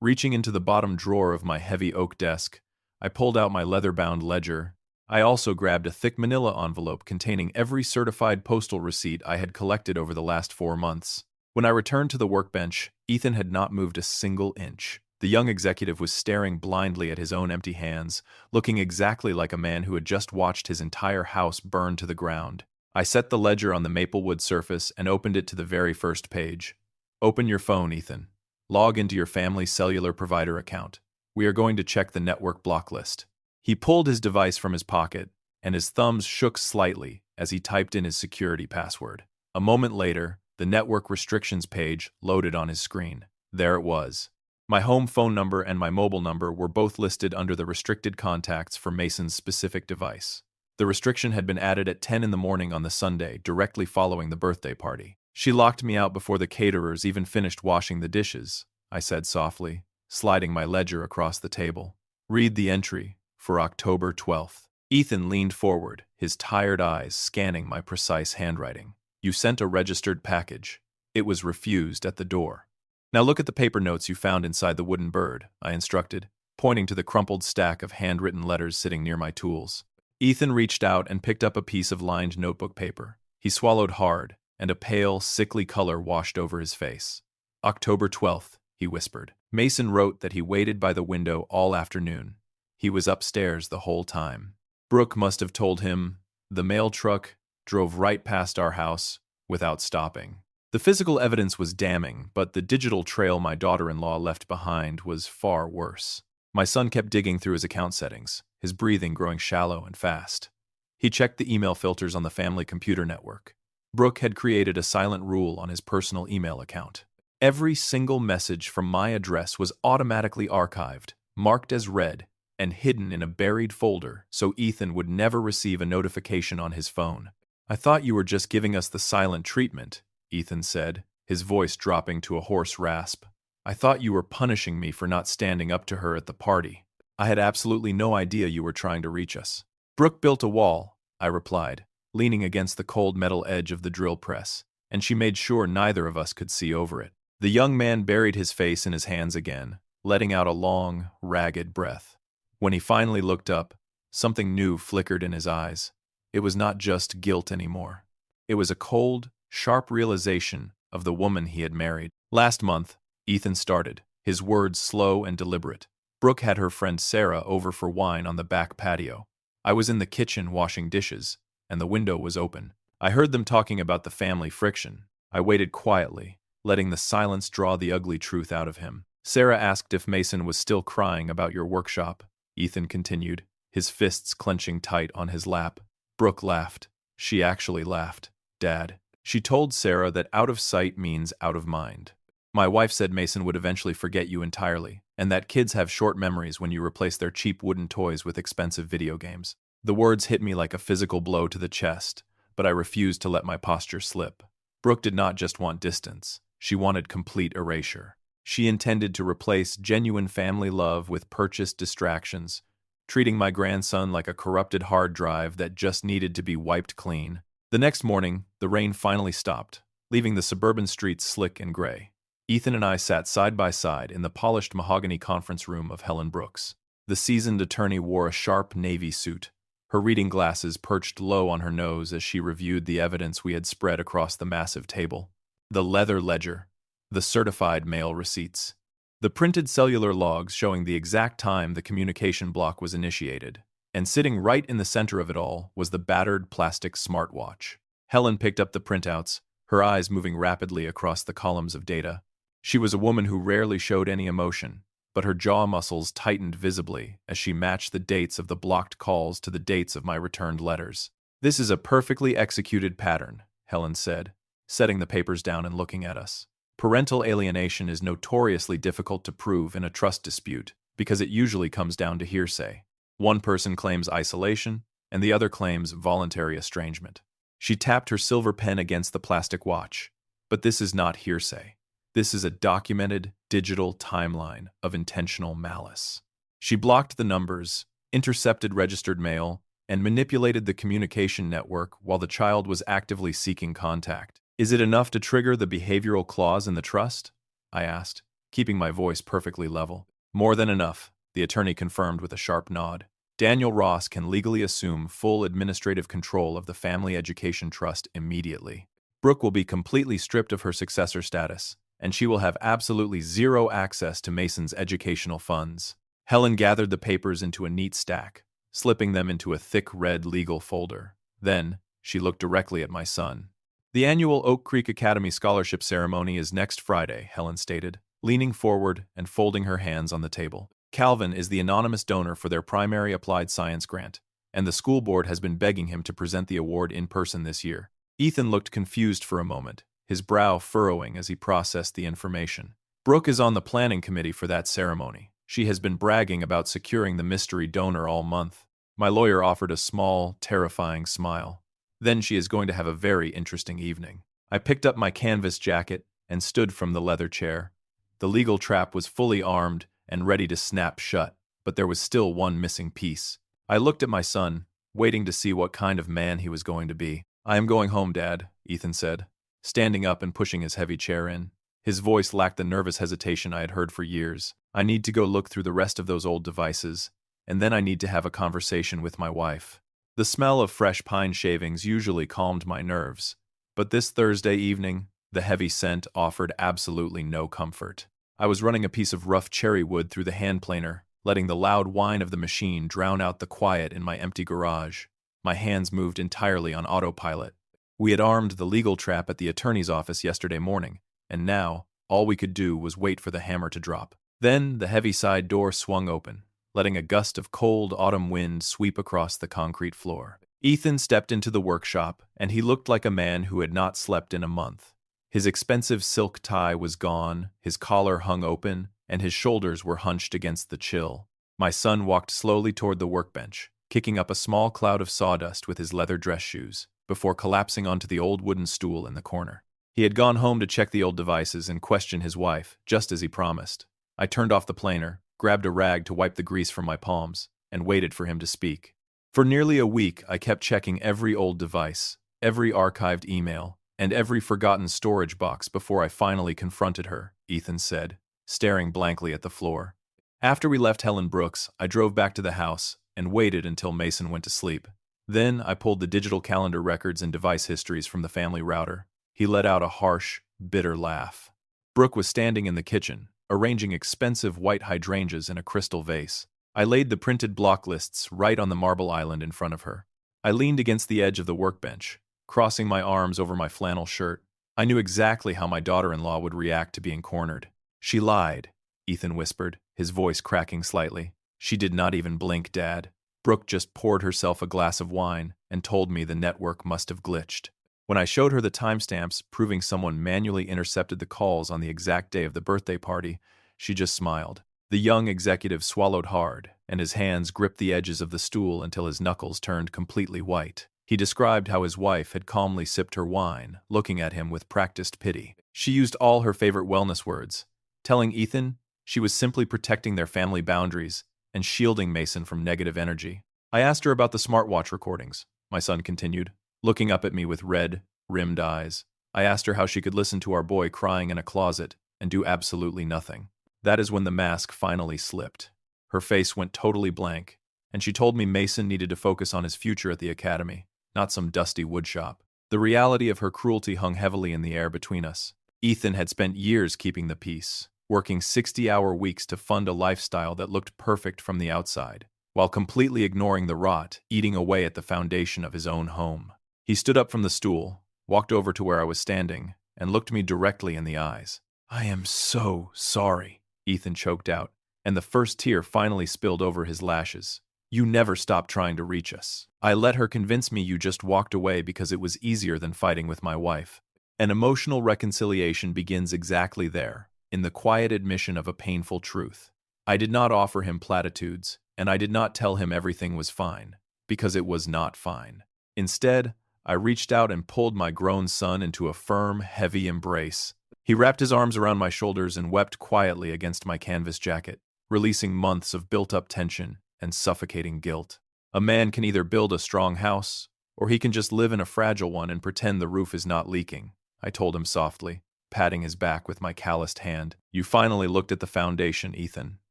S1: Reaching into the bottom drawer of my heavy oak desk, I pulled out my leather-bound ledger. I also grabbed a thick manila envelope containing every certified postal receipt I had collected over the last 4 months. When I returned to the workbench, Ethan had not moved a single inch. The young executive was staring blindly at his own empty hands, looking exactly like a man who had just watched his entire house burn to the ground. I set the ledger on the maplewood surface and opened it to the very first page. "Open your phone, Ethan. Log into your family's cellular provider account. We are going to check the network block list." He pulled his device from his pocket, and his thumbs shook slightly as he typed in his security password. A moment later, the network restrictions page loaded on his screen. There it was. My home phone number and my mobile number were both listed under the restricted contacts for Mason's specific device. The restriction had been added at 10 in the morning on the Sunday, directly following the birthday party. "She locked me out before the caterers even finished washing the dishes," I said softly, sliding my ledger across the table. "Read the entry for October 12th. Ethan leaned forward, his tired eyes scanning my precise handwriting. "You sent a registered package. It was refused at the door. Now look at the paper notes you found inside the wooden bird," I instructed, pointing to the crumpled stack of handwritten letters sitting near my tools. Ethan reached out and picked up a piece of lined notebook paper. He swallowed hard, and a pale, sickly color washed over his face. "October 12th, he whispered. "Mason wrote that he waited by the window all afternoon. He was upstairs the whole time. Brooke must have told him. The mail truck drove right past our house without stopping." The physical evidence was damning, but the digital trail my daughter-in-law left behind was far worse. My son kept digging through his account settings, his breathing growing shallow and fast. He checked the email filters on the family computer network. Brooke had created a silent rule on his personal email account. Every single message from my address was automatically archived, marked as read, and hidden in a buried folder so Ethan would never receive a notification on his phone. "I thought you were just giving us the silent treatment," Ethan said, his voice dropping to a hoarse rasp. "I thought you were punishing me for not standing up to her at the party. I had absolutely no idea you were trying to reach us." "Brooke built a wall," I replied, leaning against the cold metal edge of the drill press, "and she made sure neither of us could see over it." The young man buried his face in his hands again, letting out a long, ragged breath. When he finally looked up, something new flickered in his eyes. It was not just guilt anymore. It was a cold, sharp realization of the woman he had married. "Last month," Ethan started, his words slow and deliberate. "Brooke had her friend Sarah over for wine on the back patio. I was in the kitchen washing dishes, and the window was open. I heard them talking about the family friction. I waited quietly, letting the silence draw the ugly truth out of him. Sarah asked if Mason was still crying about your workshop," Ethan continued, his fists clenching tight on his lap. Brooke laughed. She actually laughed. "Dad." She told Sarah that out of sight means out of mind. "My wife said Mason would eventually forget you entirely, and that kids have short memories when you replace their cheap wooden toys with expensive video games." The words hit me like a physical blow to the chest, but I refused to let my posture slip. Brooke did not just want distance. She wanted complete erasure. She intended to replace genuine family love with purchased distractions, treating my grandson like a corrupted hard drive that just needed to be wiped clean. The next morning, the rain finally stopped, leaving the suburban streets slick and gray. Ethan and I sat side by side in the polished mahogany conference room of Helen Brooks. The seasoned attorney wore a sharp navy suit, her reading glasses perched low on her nose as she reviewed the evidence we had spread across the massive table. The leather ledger, the certified mail receipts, the printed cellular logs showing the exact time the communication block was initiated, and sitting right in the center of it all was the battered plastic smartwatch. Helen picked up the printouts, her eyes moving rapidly across the columns of data. She was a woman who rarely showed any emotion, but her jaw muscles tightened visibly as she matched the dates of the blocked calls to the dates of my returned letters. "This is a perfectly executed pattern," Helen said, setting the papers down and looking at us. "Parental alienation is notoriously difficult to prove in a trust dispute because it usually comes down to hearsay. One person claims isolation, and the other claims voluntary estrangement." She tapped her silver pen against the plastic watch. "But this is not hearsay. This is a documented, digital timeline of intentional malice." She blocked the numbers, intercepted registered mail, and manipulated the communication network while the child was actively seeking contact. "Is it enough to trigger the behavioral clause in the trust?" I asked, keeping my voice perfectly level. "More than enough," the attorney confirmed with a sharp nod. "Daniel Ross can legally assume full administrative control of the Family Education Trust immediately. Brooke will be completely stripped of her successor status, and she will have absolutely zero access to Mason's educational funds." Helen gathered the papers into a neat stack, slipping them into a thick red legal folder. Then, she looked directly at my son. "The annual Oak Creek Academy Scholarship Ceremony is next Friday," Helen stated, leaning forward and folding her hands on the table. "Calvin is the anonymous donor for their primary applied science grant, and the school board has been begging him to present the award in person this year." Ethan looked confused for a moment, his brow furrowing as he processed the information. "Brooke is on the planning committee for that ceremony. She has been bragging about securing the mystery donor all month." My lawyer offered a small, terrifying smile. "Then she is going to have a very interesting evening." I picked up my canvas jacket and stood from the leather chair. The legal trap was fully armed and ready to snap shut, but there was still one missing piece. I looked at my son, waiting to see what kind of man he was going to be. "I am going home, Dad," Ethan said, standing up and pushing his heavy chair in. His voice lacked the nervous hesitation I had heard for years. "I need to go look through the rest of those old devices, and then I need to have a conversation with my wife." The smell of fresh pine shavings usually calmed my nerves, but this Thursday evening, the heavy scent offered absolutely no comfort. I was running a piece of rough cherry wood through the hand planer, letting the loud whine of the machine drown out the quiet in my empty garage. My hands moved entirely on autopilot. We had armed the legal trap at the attorney's office yesterday morning, and now, all we could do was wait for the hammer to drop. Then the heavy side door swung open, letting a gust of cold autumn wind sweep across the concrete floor. Ethan stepped into the workshop, and he looked like a man who had not slept in a month. His expensive silk tie was gone, his collar hung open, and his shoulders were hunched against the chill. My son walked slowly toward the workbench, kicking up a small cloud of sawdust with his leather dress shoes, before collapsing onto the old wooden stool in the corner. He had gone home to check the old devices and question his wife, just as he promised. I turned off the planer, grabbed a rag to wipe the grease from my palms, and waited for him to speak. For nearly a week, I kept checking every old device, every archived email, and every forgotten storage box before I finally confronted her, Ethan said, staring blankly at the floor. After we left Helen Brooks, I drove back to the house and waited until Mason went to sleep. Then I pulled the digital calendar records and device histories from the family router. He let out a harsh, bitter laugh. Brooke was standing in the kitchen, arranging expensive white hydrangeas in a crystal vase. I laid the printed block lists right on the marble island in front of her. I leaned against the edge of the workbench, crossing my arms over my flannel shirt. I knew exactly how my daughter-in-law would react to being cornered. She lied, Ethan whispered, his voice cracking slightly. She did not even blink, Dad. Brooke just poured herself a glass of wine and told me the network must have glitched. When I showed her the timestamps proving someone manually intercepted the calls on the exact day of the birthday party, she just smiled. The young executive swallowed hard, and his hands gripped the edges of the stool until his knuckles turned completely white. He described how his wife had calmly sipped her wine, looking at him with practiced pity. She used all her favorite wellness words, telling Ethan she was simply protecting their family boundaries and shielding Mason from negative energy. I asked her about the smartwatch recordings, my son continued, looking up at me with red, rimmed eyes. I asked her how she could listen to our boy crying in a closet and do absolutely nothing. That is when the mask finally slipped. Her face went totally blank, and she told me Mason needed to focus on his future at the academy, not some dusty woodshop. The reality of her cruelty hung heavily in the air between us. Ethan had spent years keeping the peace, working 60-hour weeks to fund a lifestyle that looked perfect from the outside, while completely ignoring the rot eating away at the foundation of his own home. He stood up from the stool, walked over to where I was standing, and looked me directly in the eyes. "I am so sorry," Ethan choked out, and the first tear finally spilled over his lashes. "You never stopped trying to reach us. I let her convince me you just walked away because it was easier than fighting with my wife." An emotional reconciliation begins exactly there, in the quiet admission of a painful truth. I did not offer him platitudes, and I did not tell him everything was fine, because it was not fine. Instead, I reached out and pulled my grown son into a firm, heavy embrace. He wrapped his arms around my shoulders and wept quietly against my canvas jacket, releasing months of built-up tension and suffocating guilt. A man can either build a strong house, or he can just live in a fragile one and pretend the roof is not leaking, I told him softly, patting his back with my calloused hand. "You finally looked at the foundation, Ethan.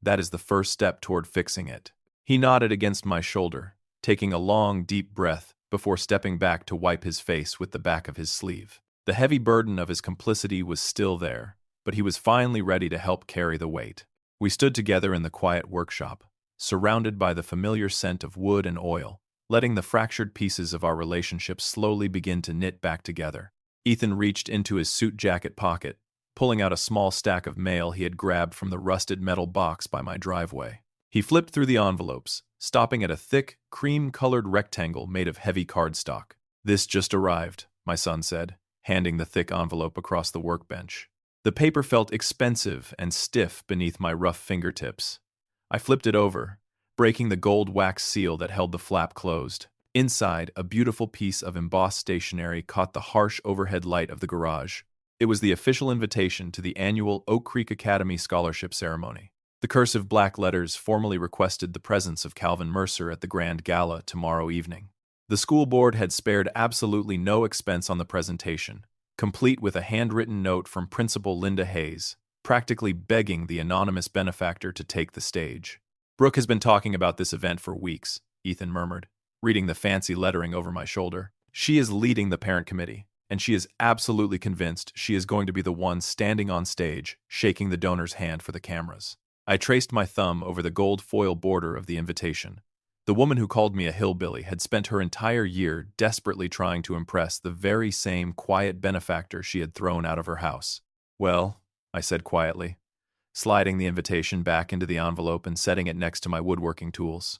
S1: That is the first step toward fixing it." He nodded against my shoulder, taking a long, deep breath before stepping back to wipe his face with the back of his sleeve. The heavy burden of his complicity was still there, but he was finally ready to help carry the weight. We stood together in the quiet workshop, surrounded by the familiar scent of wood and oil, letting the fractured pieces of our relationship slowly begin to knit back together. Ethan reached into his suit jacket pocket, pulling out a small stack of mail he had grabbed from the rusted metal box by my driveway. He flipped through the envelopes, stopping at a thick, cream-colored rectangle made of heavy cardstock. "This just arrived," my son said, handing the thick envelope across the workbench. The paper felt expensive and stiff beneath my rough fingertips. I flipped it over, breaking the gold wax seal that held the flap closed. Inside, a beautiful piece of embossed stationery caught the harsh overhead light of the garage. It was the official invitation to the annual Oak Creek Academy Scholarship Ceremony. The cursive black letters formally requested the presence of Calvin Mercer at the grand gala tomorrow evening. The school board had spared absolutely no expense on the presentation, complete with a handwritten note from Principal Linda Hayes, practically begging the anonymous benefactor to take the stage. "Brooke has been talking about this event for weeks," Ethan murmured, reading the fancy lettering over my shoulder. "She is leading the parent committee, and she is absolutely convinced she is going to be the one standing on stage, shaking the donor's hand for the cameras." I traced my thumb over the gold foil border of the invitation. The woman who called me a hillbilly had spent her entire year desperately trying to impress the very same quiet benefactor she had thrown out of her house. "Well," I said quietly, sliding the invitation back into the envelope and setting it next to my woodworking tools,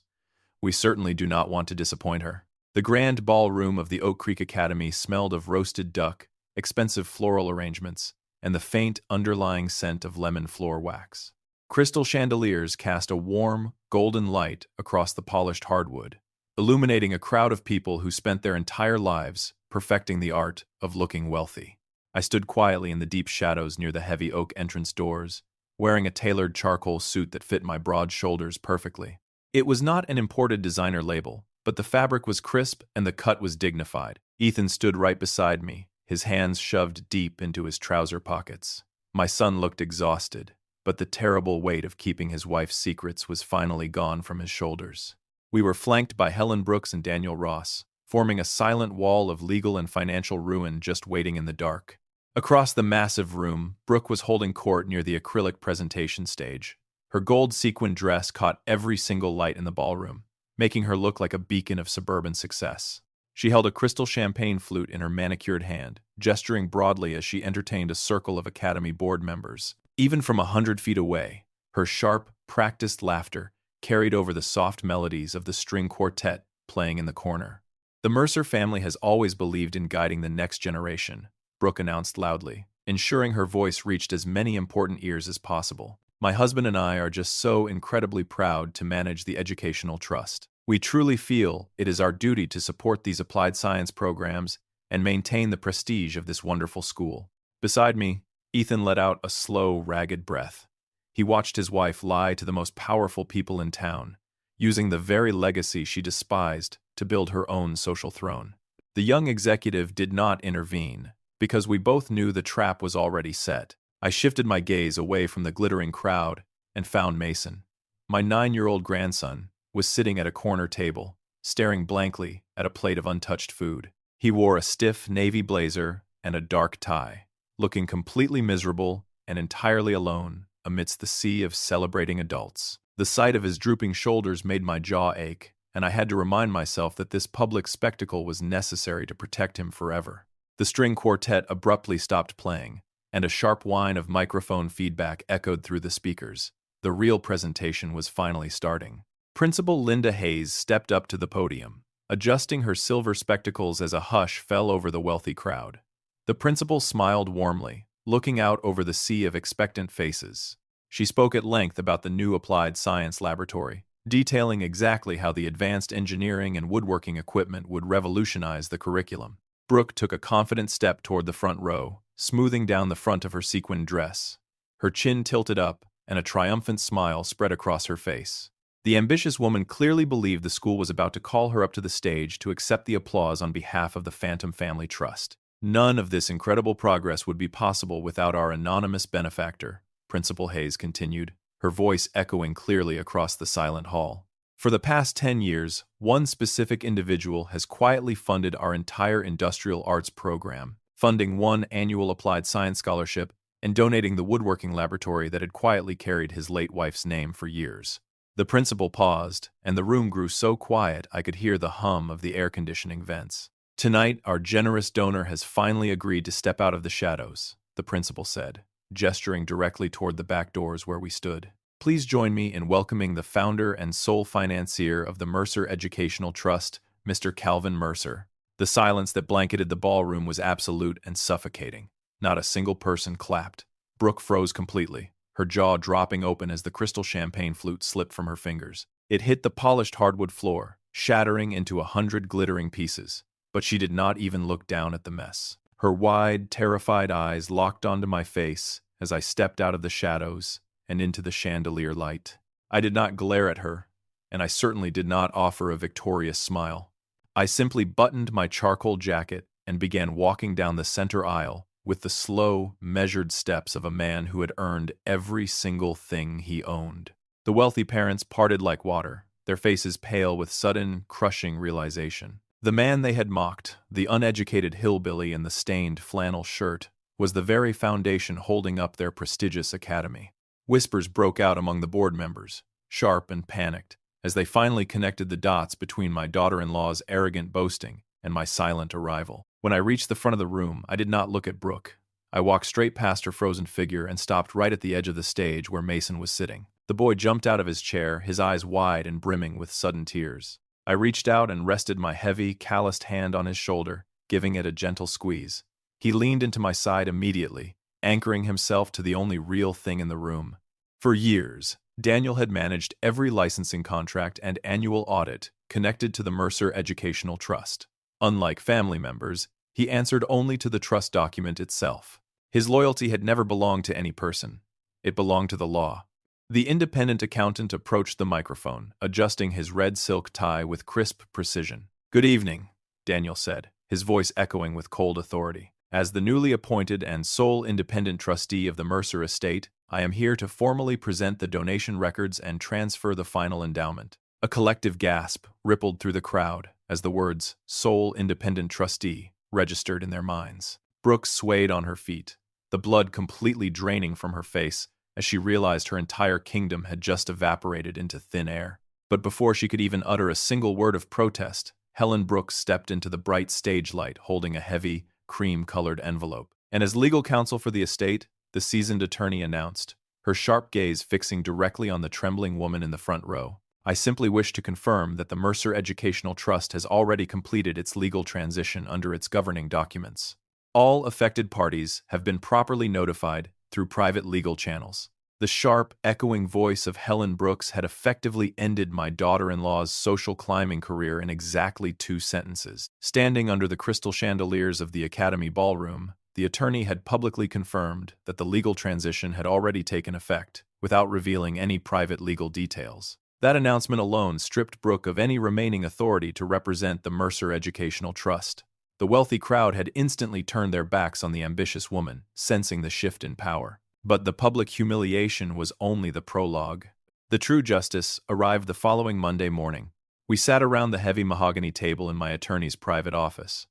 S1: "we certainly do not want to disappoint her." The grand ballroom of the Oak Creek Academy smelled of roasted duck, expensive floral arrangements, and the faint underlying scent of lemon floor wax. Crystal chandeliers cast a warm, golden light across the polished hardwood, illuminating a crowd of people who spent their entire lives perfecting the art of looking wealthy. I stood quietly in the deep shadows near the heavy oak entrance doors, wearing a tailored charcoal suit that fit my broad shoulders perfectly. It was not an imported designer label, but the fabric was crisp and the cut was dignified. Ethan stood right beside me, his hands shoved deep into his trouser pockets. My son looked exhausted, but the terrible weight of keeping his wife's secrets was finally gone from his shoulders. We were flanked by Helen Brooks and Daniel Ross, forming a silent wall of legal and financial ruin just waiting in the dark. Across the massive room, Brooke was holding court near the acrylic presentation stage. Her gold sequin dress caught every single light in the ballroom, making her look like a beacon of suburban success. She held a crystal champagne flute in her manicured hand, gesturing broadly as she entertained a circle of Academy board members. Even from 100 feet away, her sharp, practiced laughter carried over the soft melodies of the string quartet playing in the corner. The Mercer family has always believed in guiding the next generation, Brooke announced loudly, ensuring her voice reached as many important ears as possible. My husband and I are just so incredibly proud to manage the educational trust. We truly feel it is our duty to support these applied science programs and maintain the prestige of this wonderful school. Beside me, Ethan let out a slow, ragged breath. He watched his wife lie to the most powerful people in town, using the very legacy she despised to build her own social throne. The young executive did not intervene, because we both knew the trap was already set. I shifted my gaze away from the glittering crowd and found Mason. My 9-year-old grandson was sitting at a corner table, staring blankly at a plate of untouched food. He wore a stiff navy blazer and a dark tie, looking completely miserable and entirely alone amidst the sea of celebrating adults. The sight of his drooping shoulders made my jaw ache, and I had to remind myself that this public spectacle was necessary to protect him forever. The string quartet abruptly stopped playing, and a sharp whine of microphone feedback echoed through the speakers. The real presentation was finally starting. Principal Linda Hayes stepped up to the podium, adjusting her silver spectacles as a hush fell over the wealthy crowd. The principal smiled warmly, looking out over the sea of expectant faces. She spoke at length about the new applied science laboratory, detailing exactly how the advanced engineering and woodworking equipment would revolutionize the curriculum. Brooke took a confident step toward the front row, smoothing down the front of her sequined dress. Her chin tilted up, and a triumphant smile spread across her face. The ambitious woman clearly believed the school was about to call her up to the stage to accept the applause on behalf of the Phantom Family Trust. None of this incredible progress would be possible without our anonymous benefactor, Principal Hayes continued, her voice echoing clearly across the silent hall. For the past 10 years, one specific individual has quietly funded our entire industrial arts program, funding one annual applied science scholarship and donating the woodworking laboratory that had quietly carried his late wife's name for years. The principal paused, and the room grew so quiet I could hear the hum of the air conditioning vents. Tonight, our generous donor has finally agreed to step out of the shadows, the principal said, gesturing directly toward the back doors where we stood. Please join me in welcoming the founder and sole financier of the Mercer Educational Trust, Mr. Calvin Mercer. The silence that blanketed the ballroom was absolute and suffocating. Not a single person clapped. Brooke froze completely, her jaw dropping open as the crystal champagne flute slipped from her fingers. It hit the polished hardwood floor, shattering into 100 glittering pieces, but she did not even look down at the mess. Her wide, terrified eyes locked onto my face as I stepped out of the shadows and into the chandelier light. I did not glare at her, and I certainly did not offer a victorious smile. I simply buttoned my charcoal jacket and began walking down the center aisle with the slow, measured steps of a man who had earned every single thing he owned. The wealthy parents parted like water, their faces pale with sudden, crushing realization. The man they had mocked, the uneducated hillbilly in the stained flannel shirt, was the very foundation holding up their prestigious academy. Whispers broke out among the board members, sharp and panicked, as they finally connected the dots between my daughter-in-law's arrogant boasting and my silent arrival. When I reached the front of the room, I did not look at Brooke. I walked straight past her frozen figure and stopped right at the edge of the stage where Mason was sitting. The boy jumped out of his chair, his eyes wide and brimming with sudden tears. I reached out and rested my heavy, calloused hand on his shoulder, giving it a gentle squeeze. He leaned into my side immediately, anchoring himself to the only real thing in the room, For years, Daniel had managed every licensing contract and annual audit connected to the Mercer Educational Trust. Unlike family members, he answered only to the trust document itself. His loyalty had never belonged to any person. It belonged to the law. The independent accountant approached the microphone, adjusting his red silk tie with crisp precision. "Good evening," Daniel said, his voice echoing with cold authority. "As the newly appointed and sole independent trustee of the Mercer estate, I am here to formally present the donation records and transfer the final endowment." A collective gasp rippled through the crowd as the words "sole independent trustee" registered in their minds. Brooke swayed on her feet, the blood completely draining from her face as she realized her entire kingdom had just evaporated into thin air. But before she could even utter a single word of protest, Helen Brooks stepped into the bright stage light holding a heavy, cream-colored envelope. And as legal counsel for the estate, the seasoned attorney announced, her sharp gaze fixing directly on the trembling woman in the front row, "I simply wish to confirm that the Mercer Educational Trust has already completed its legal transition under its governing documents. All affected parties have been properly notified through private legal channels." The sharp, echoing voice of Helen Brooks had effectively ended my daughter-in-law's social climbing career in exactly 2 sentences. Standing under the crystal chandeliers of the Academy ballroom, the attorney had publicly confirmed that the legal transition had already taken effect, without revealing any private legal details. That announcement alone stripped Brooke of any remaining authority to represent the Mercer Educational Trust. The wealthy crowd had instantly turned their backs on the ambitious woman, sensing the shift in power. But the public humiliation was only the prologue. The true justice arrived the following Monday morning. We sat around the heavy mahogany table in my attorney's private office.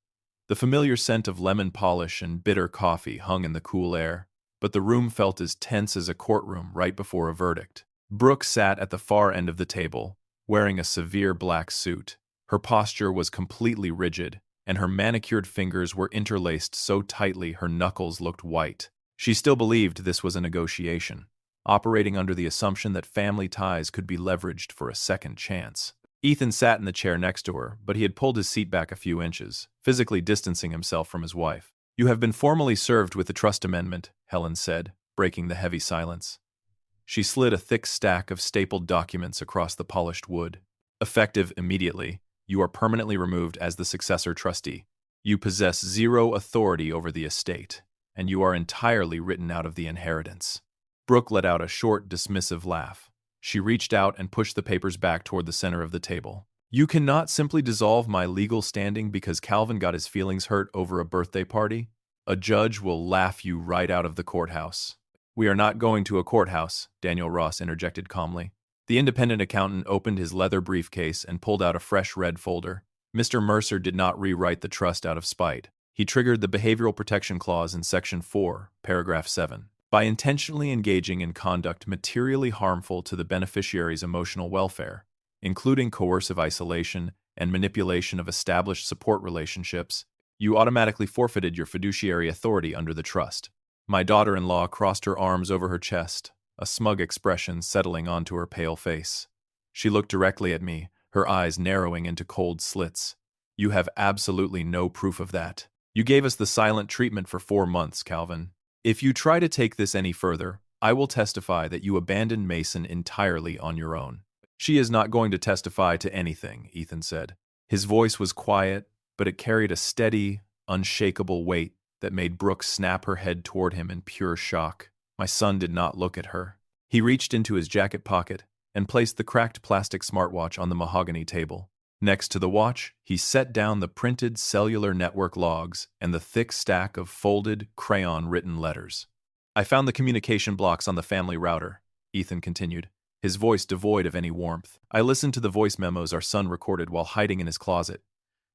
S1: The familiar scent of lemon polish and bitter coffee hung in the cool air, but the room felt as tense as a courtroom right before a verdict. Brooke sat at the far end of the table, wearing a severe black suit. Her posture was completely rigid, and her manicured fingers were interlaced so tightly her knuckles looked white. She still believed this was a negotiation, operating under the assumption that family ties could be leveraged for a second chance. Ethan sat in the chair next to her, but he had pulled his seat back a few inches, physically distancing himself from his wife. "You have been formally served with the trust amendment," Helen said, breaking the heavy silence. She slid a thick stack of stapled documents across the polished wood. "Effective immediately, you are permanently removed as the successor trustee. You possess zero authority over the estate, and you are entirely written out of the inheritance." Brooke let out a short, dismissive laugh. She reached out and pushed the papers back toward the center of the table. "You cannot simply dissolve my legal standing because Calvin got his feelings hurt over a birthday party. A judge will laugh you right out of the courthouse." "We are not going to a courthouse," Daniel Ross interjected calmly. The independent accountant opened his leather briefcase and pulled out a fresh red folder. Mr. Mercer did not rewrite the trust out of spite. He triggered the Behavioral Protection Clause in Section 4, Paragraph 7. By intentionally engaging in conduct materially harmful to the beneficiary's emotional welfare, including coercive isolation and manipulation of established support relationships, you automatically forfeited your fiduciary authority under the trust. My daughter-in-law crossed her arms over her chest, a smug expression settling onto her pale face. She looked directly at me, her eyes narrowing into cold slits. "You have absolutely no proof of that. You gave us the silent treatment for 4 months, Calvin. If you try to take this any further, I will testify that you abandoned Mason entirely on your own." "She is not going to testify to anything," Ethan said. His voice was quiet, but it carried a steady, unshakable weight that made Brooke snap her head toward him in pure shock. My son did not look at her. He reached into his jacket pocket and placed the cracked plastic smartwatch on the mahogany table. Next to the watch, he set down the printed cellular network logs and the thick stack of folded, crayon-written letters. "I found the communication blocks on the family router," Ethan continued, his voice devoid of any warmth. "I listened to the voice memos our son recorded while hiding in his closet,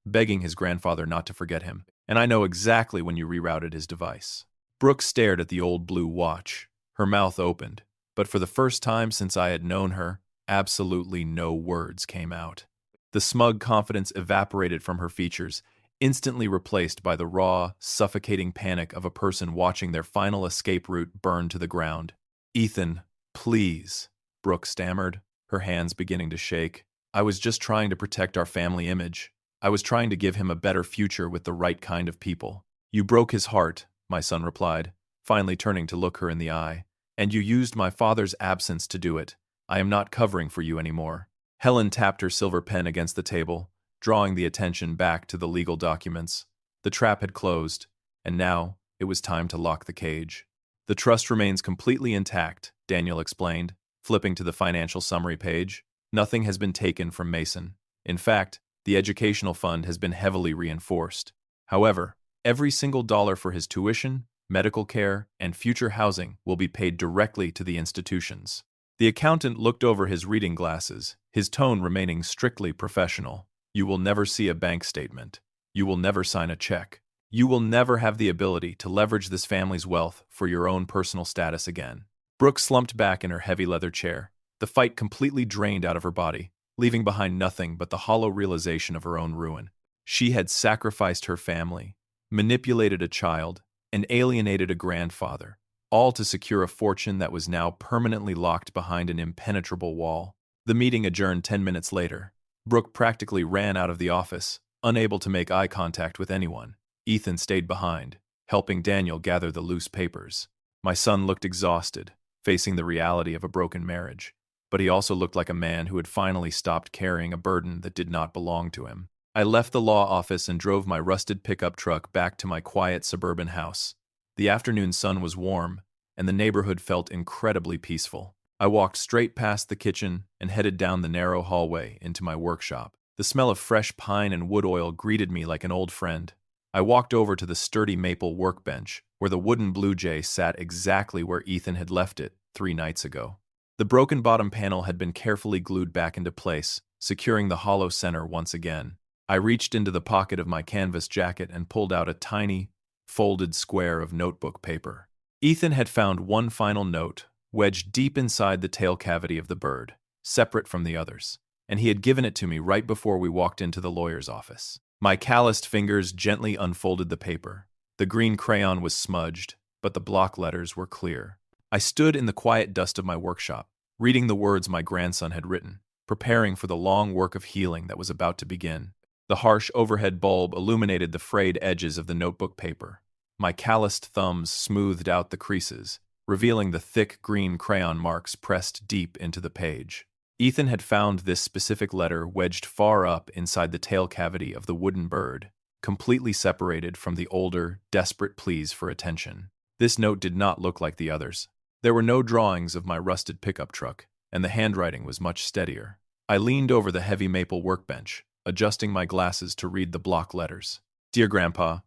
S1: begging his grandfather not to forget him, and I know exactly when you rerouted his device." Brooke stared at the old blue watch. Her mouth opened, but for the first time since I had known her, absolutely no words came out. The smug confidence evaporated from her features, instantly replaced by the raw, suffocating panic of a person watching their final escape route burn to the ground. "Ethan, please," Brooke stammered, her hands beginning to shake. "I was just trying to protect our family image. I was trying to give him a better future with the right kind of people." "You broke his heart," my son replied, finally turning to look her in the eye. And you used my father's absence to do it. I am not covering for you anymore." Helen tapped her silver pen against the table, drawing the attention back to the legal documents. The trap had closed, and now it was time to lock the cage. "The trust remains completely intact," Daniel explained, flipping to the financial summary page. "Nothing has been taken from Mason. In fact, the educational fund has been heavily reinforced. However, every single dollar for his tuition, medical care, and future housing will be paid directly to the institutions." The accountant looked over his reading glasses, his tone remaining strictly professional. "You will never see a bank statement. You will never sign a check. You will never have the ability to leverage this family's wealth for your own personal status again." Brooke slumped back in her heavy leather chair, the fight completely drained out of her body, leaving behind nothing but the hollow realization of her own ruin. She had sacrificed her family, manipulated a child, and alienated a grandfather, all to secure a fortune that was now permanently locked behind an impenetrable wall. The meeting adjourned 10 minutes later. Brooke practically ran out of the office, unable to make eye contact with anyone. Ethan stayed behind, helping Daniel gather the loose papers. My son looked exhausted, facing the reality of a broken marriage, but he also looked like a man who had finally stopped carrying a burden that did not belong to him. I left the law office and drove my rusted pickup truck back to my quiet suburban house. The afternoon sun was warm, and the neighborhood felt incredibly peaceful. I walked straight past the kitchen and headed down the narrow hallway into my workshop. The smell of fresh pine and wood oil greeted me like an old friend. I walked over to the sturdy maple workbench, where the wooden Blue Jay sat exactly where Ethan had left it 3 nights ago. The broken bottom panel had been carefully glued back into place, securing the hollow center once again. I reached into the pocket of my canvas jacket and pulled out a tiny, folded square of notebook paper. Ethan had found one final note, wedged deep inside the tail cavity of the bird, separate from the others, and he had given it to me right before we walked into the lawyer's office. My calloused fingers gently unfolded the paper. The green crayon was smudged, but the block letters were clear. I stood in the quiet dust of my workshop, reading the words my grandson had written, preparing for the long work of healing that was about to begin. The harsh overhead bulb illuminated the frayed edges of the notebook paper. My calloused thumbs smoothed out the creases, revealing the thick green crayon marks pressed deep into the page. Ethan had found this specific letter wedged far up inside the tail cavity of the wooden bird, completely separated from the older, desperate pleas for attention. This note did not look like the others. There were no drawings of my rusted pickup truck, and the handwriting was much steadier. I leaned over the heavy maple workbench, adjusting my glasses to read the block letters. "Dear Grandpa,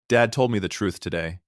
S1: Dad told me the truth today.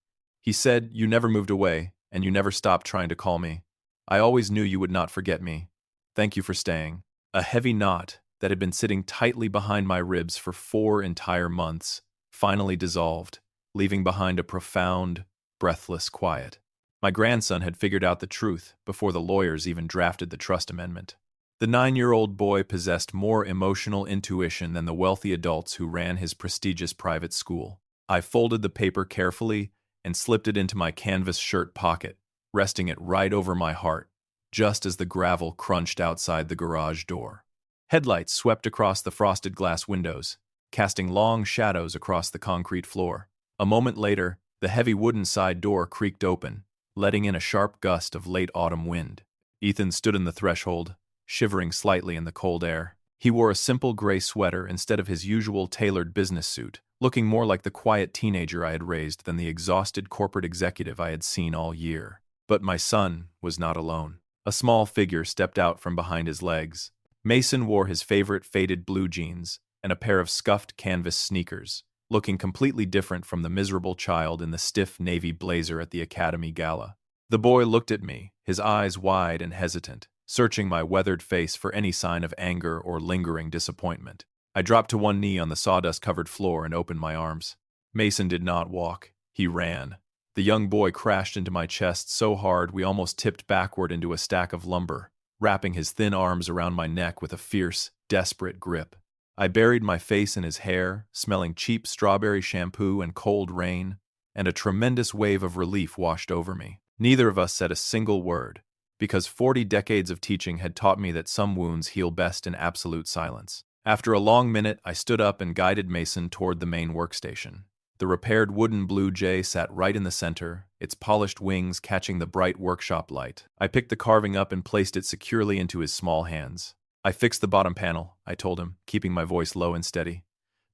S1: He said you never moved away, and you never stopped trying to call me. I always knew you would not forget me. Thank you for staying." A heavy knot that had been sitting tightly behind my ribs for 4 entire months finally dissolved, leaving behind a profound, breathless quiet. My grandson had figured out the truth before the lawyers even drafted the trust amendment. The 9-year-old boy possessed more emotional intuition than the wealthy adults who ran his prestigious private school. I folded the paper carefully and slipped it into my canvas shirt pocket, resting it right over my heart, just as the gravel crunched outside the garage door. Headlights swept across the frosted glass windows, casting long shadows across the concrete floor. A moment later, the heavy wooden side door creaked open, letting in a sharp gust of late autumn wind. Ethan stood in the threshold, shivering slightly in the cold air. He wore a simple gray sweater instead of his usual tailored business suit, looking more like the quiet teenager I had raised than the exhausted corporate executive I had seen all year. But my son was not alone. A small figure stepped out from behind his legs. Mason wore his favorite faded blue jeans and a pair of scuffed canvas sneakers, looking completely different from the miserable child in the stiff navy blazer at the Academy Gala. The boy looked at me, his eyes wide and hesitant, searching my weathered face for any sign of anger or lingering disappointment. I dropped to one knee on the sawdust-covered floor and opened my arms. Mason did not walk. He ran. The young boy crashed into my chest so hard we almost tipped backward into a stack of lumber, wrapping his thin arms around my neck with a fierce, desperate grip. I buried my face in his hair, smelling cheap strawberry shampoo and cold rain, and a tremendous wave of relief washed over me. Neither of us said a single word, because 40 decades of teaching had taught me that some wounds heal best in absolute silence. After a long minute, I stood up and guided Mason toward the main workstation. The repaired wooden Blue Jay sat right in the center, its polished wings catching the bright workshop light. I picked the carving up and placed it securely into his small hands. I fixed the bottom panel, I told him, keeping my voice low and steady.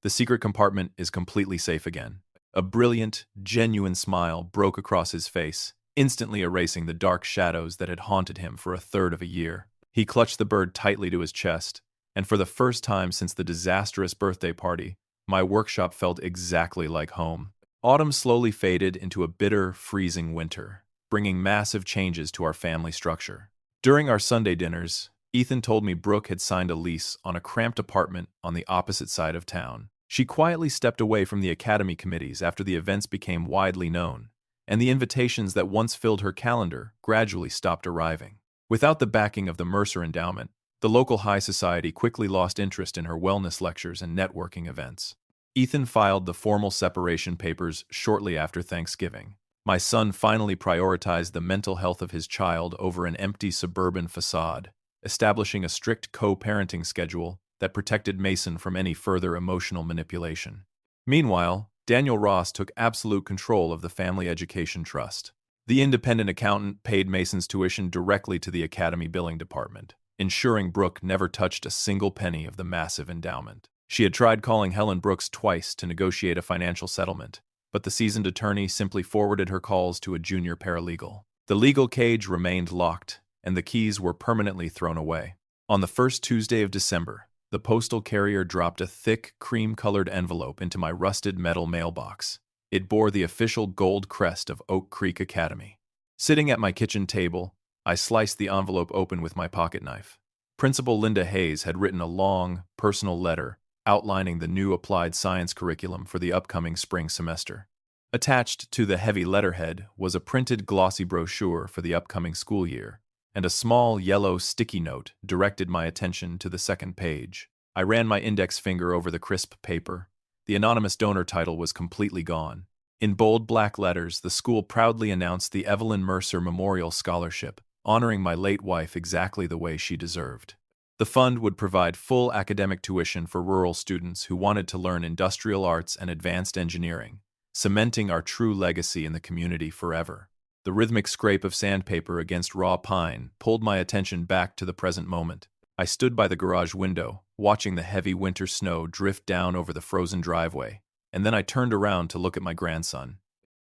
S1: The secret compartment is completely safe again. A brilliant, genuine smile broke across his face, instantly erasing the dark shadows that had haunted him for a third of a year. He clutched the bird tightly to his chest, and for the first time since the disastrous birthday party, my workshop felt exactly like home. Autumn slowly faded into a bitter, freezing winter, bringing massive changes to our family structure. During our Sunday dinners, Ethan told me Brooke had signed a lease on a cramped apartment on the opposite side of town. She quietly stepped away from the academy committees after the events became widely known, and the invitations that once filled her calendar gradually stopped arriving. Without the backing of the Mercer endowment, the local high society quickly lost interest in her wellness lectures and networking events. Ethan filed the formal separation papers shortly after Thanksgiving. My son finally prioritized the mental health of his child over an empty suburban facade, establishing a strict co-parenting schedule that protected Mason from any further emotional manipulation. Meanwhile, Daniel Ross took absolute control of the Family Education Trust. The independent accountant paid Mason's tuition directly to the academy billing department, ensuring Brooke never touched a single penny of the massive endowment. She had tried calling Helen Brooks twice to negotiate a financial settlement, but the seasoned attorney simply forwarded her calls to a junior paralegal. The legal cage remained locked, and the keys were permanently thrown away. On the first Tuesday of December, the postal carrier dropped a thick, cream-colored envelope into my rusted metal mailbox. It bore the official gold crest of Oak Creek Academy. Sitting at my kitchen table, I sliced the envelope open with my pocket knife. Principal Linda Hayes had written a long, personal letter outlining the new applied science curriculum for the upcoming spring semester. Attached to the heavy letterhead was a printed glossy brochure for the upcoming school year, and a small yellow sticky note directed my attention to the second page. I ran my index finger over the crisp paper. The anonymous donor title was completely gone. In bold black letters, the school proudly announced the Evelyn Mercer Memorial Scholarship, honoring my late wife exactly the way she deserved. The fund would provide full academic tuition for rural students who wanted to learn industrial arts and advanced engineering, cementing our true legacy in the community forever. The rhythmic scrape of sandpaper against raw pine pulled my attention back to the present moment. I stood by the garage window, watching the heavy winter snow drift down over the frozen driveway, and then I turned around to look at my grandson.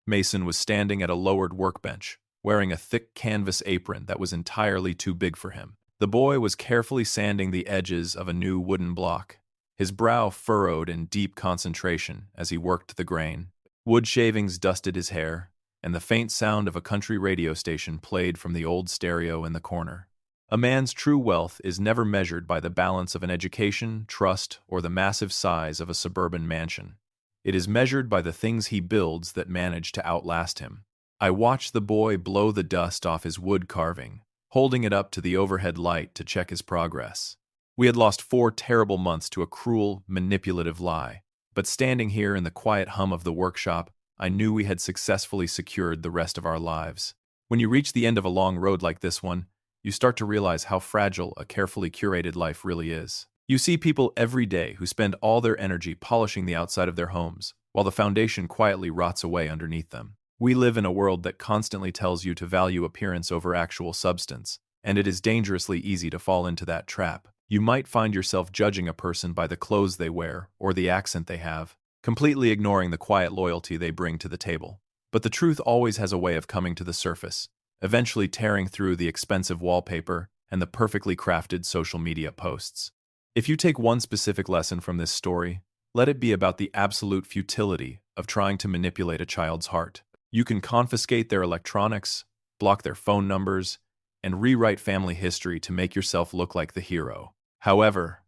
S1: Mason was standing at a lowered workbench, wearing a thick canvas apron that was entirely too big for him. The boy was carefully sanding the edges of a new wooden block, his brow furrowed in deep concentration as he worked the grain. Wood shavings dusted his hair, and the faint sound of a country radio station played from the old stereo in the corner. A man's true wealth is never measured by the balance of an education, trust, or the massive size of a suburban mansion. It is measured by the things he builds that manage to outlast him. I watched the boy blow the dust off his wood carving, holding it up to the overhead light to check his progress. We had lost 4 terrible months to a cruel, manipulative lie, but standing here in the quiet hum of the workshop, I knew we had successfully secured the rest of our lives. When you reach the end of a long road like this one, you start to realize how fragile a carefully curated life really is. You see people every day who spend all their energy polishing the outside of their homes, while the foundation quietly rots away underneath them. We live in a world that constantly tells you to value appearance over actual substance, and it is dangerously easy to fall into that trap. You might find yourself judging a person by the clothes they wear or the accent they have, completely ignoring the quiet loyalty they bring to the table. But the truth always has a way of coming to the surface, eventually tearing through the expensive wallpaper and the perfectly crafted social media posts. If you take one specific lesson from this story, let it be about the absolute futility of trying to manipulate a child's heart. You can confiscate their electronics, block their phone numbers, and rewrite family history to make yourself look like the hero. However,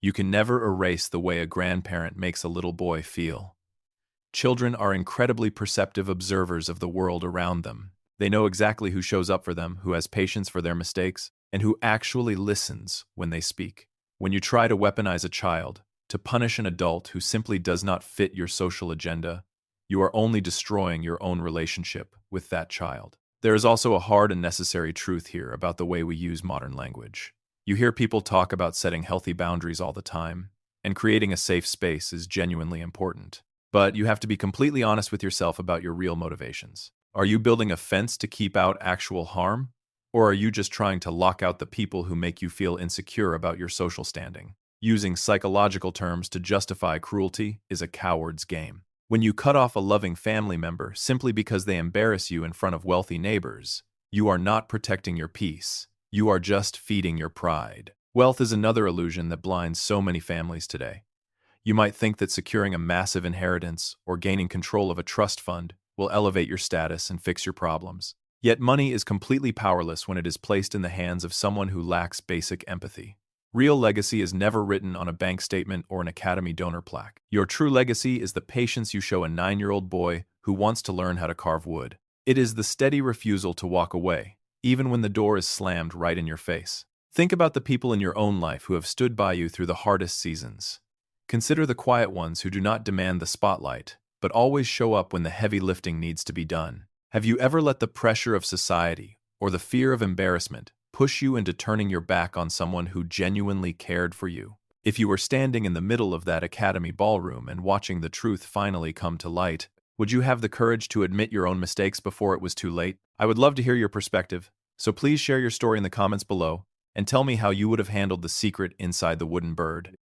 S1: you can never erase the way a grandparent makes a little boy feel. Children are incredibly perceptive observers of the world around them. They know exactly who shows up for them, who has patience for their mistakes, and who actually listens when they speak. When you try to weaponize a child, to punish an adult who simply does not fit your social agenda, you are only destroying your own relationship with that child. There is also a hard and necessary truth here about the way we use modern language. You hear people talk about setting healthy boundaries all the time, and creating a safe space is genuinely important. But you have to be completely honest with yourself about your real motivations. Are you building a fence to keep out actual harm? Or are you just trying to lock out the people who make you feel insecure about your social standing? Using psychological terms to justify cruelty is a coward's game. When you cut off a loving family member simply because they embarrass you in front of wealthy neighbors, you are not protecting your peace. You are just feeding your pride. Wealth is another illusion that blinds so many families today. You might think that securing a massive inheritance or gaining control of a trust fund will elevate your status and fix your problems. Yet money is completely powerless when it is placed in the hands of someone who lacks basic empathy. Real legacy is never written on a bank statement or an Academy donor plaque. Your true legacy is the patience you show a 9-year-old boy who wants to learn how to carve wood. It is the steady refusal to walk away, even when the door is slammed right in your face. Think about the people in your own life who have stood by you through the hardest seasons. Consider the quiet ones who do not demand the spotlight, but always show up when the heavy lifting needs to be done. Have you ever let the pressure of society or the fear of embarrassment push you into turning your back on someone who genuinely cared for you? If you were standing in the middle of that Academy ballroom and watching the truth finally come to light, would you have the courage to admit your own mistakes before it was too late? I would love to hear your perspective, so please share your story in the comments below and tell me how you would have handled the secret inside the wooden bird.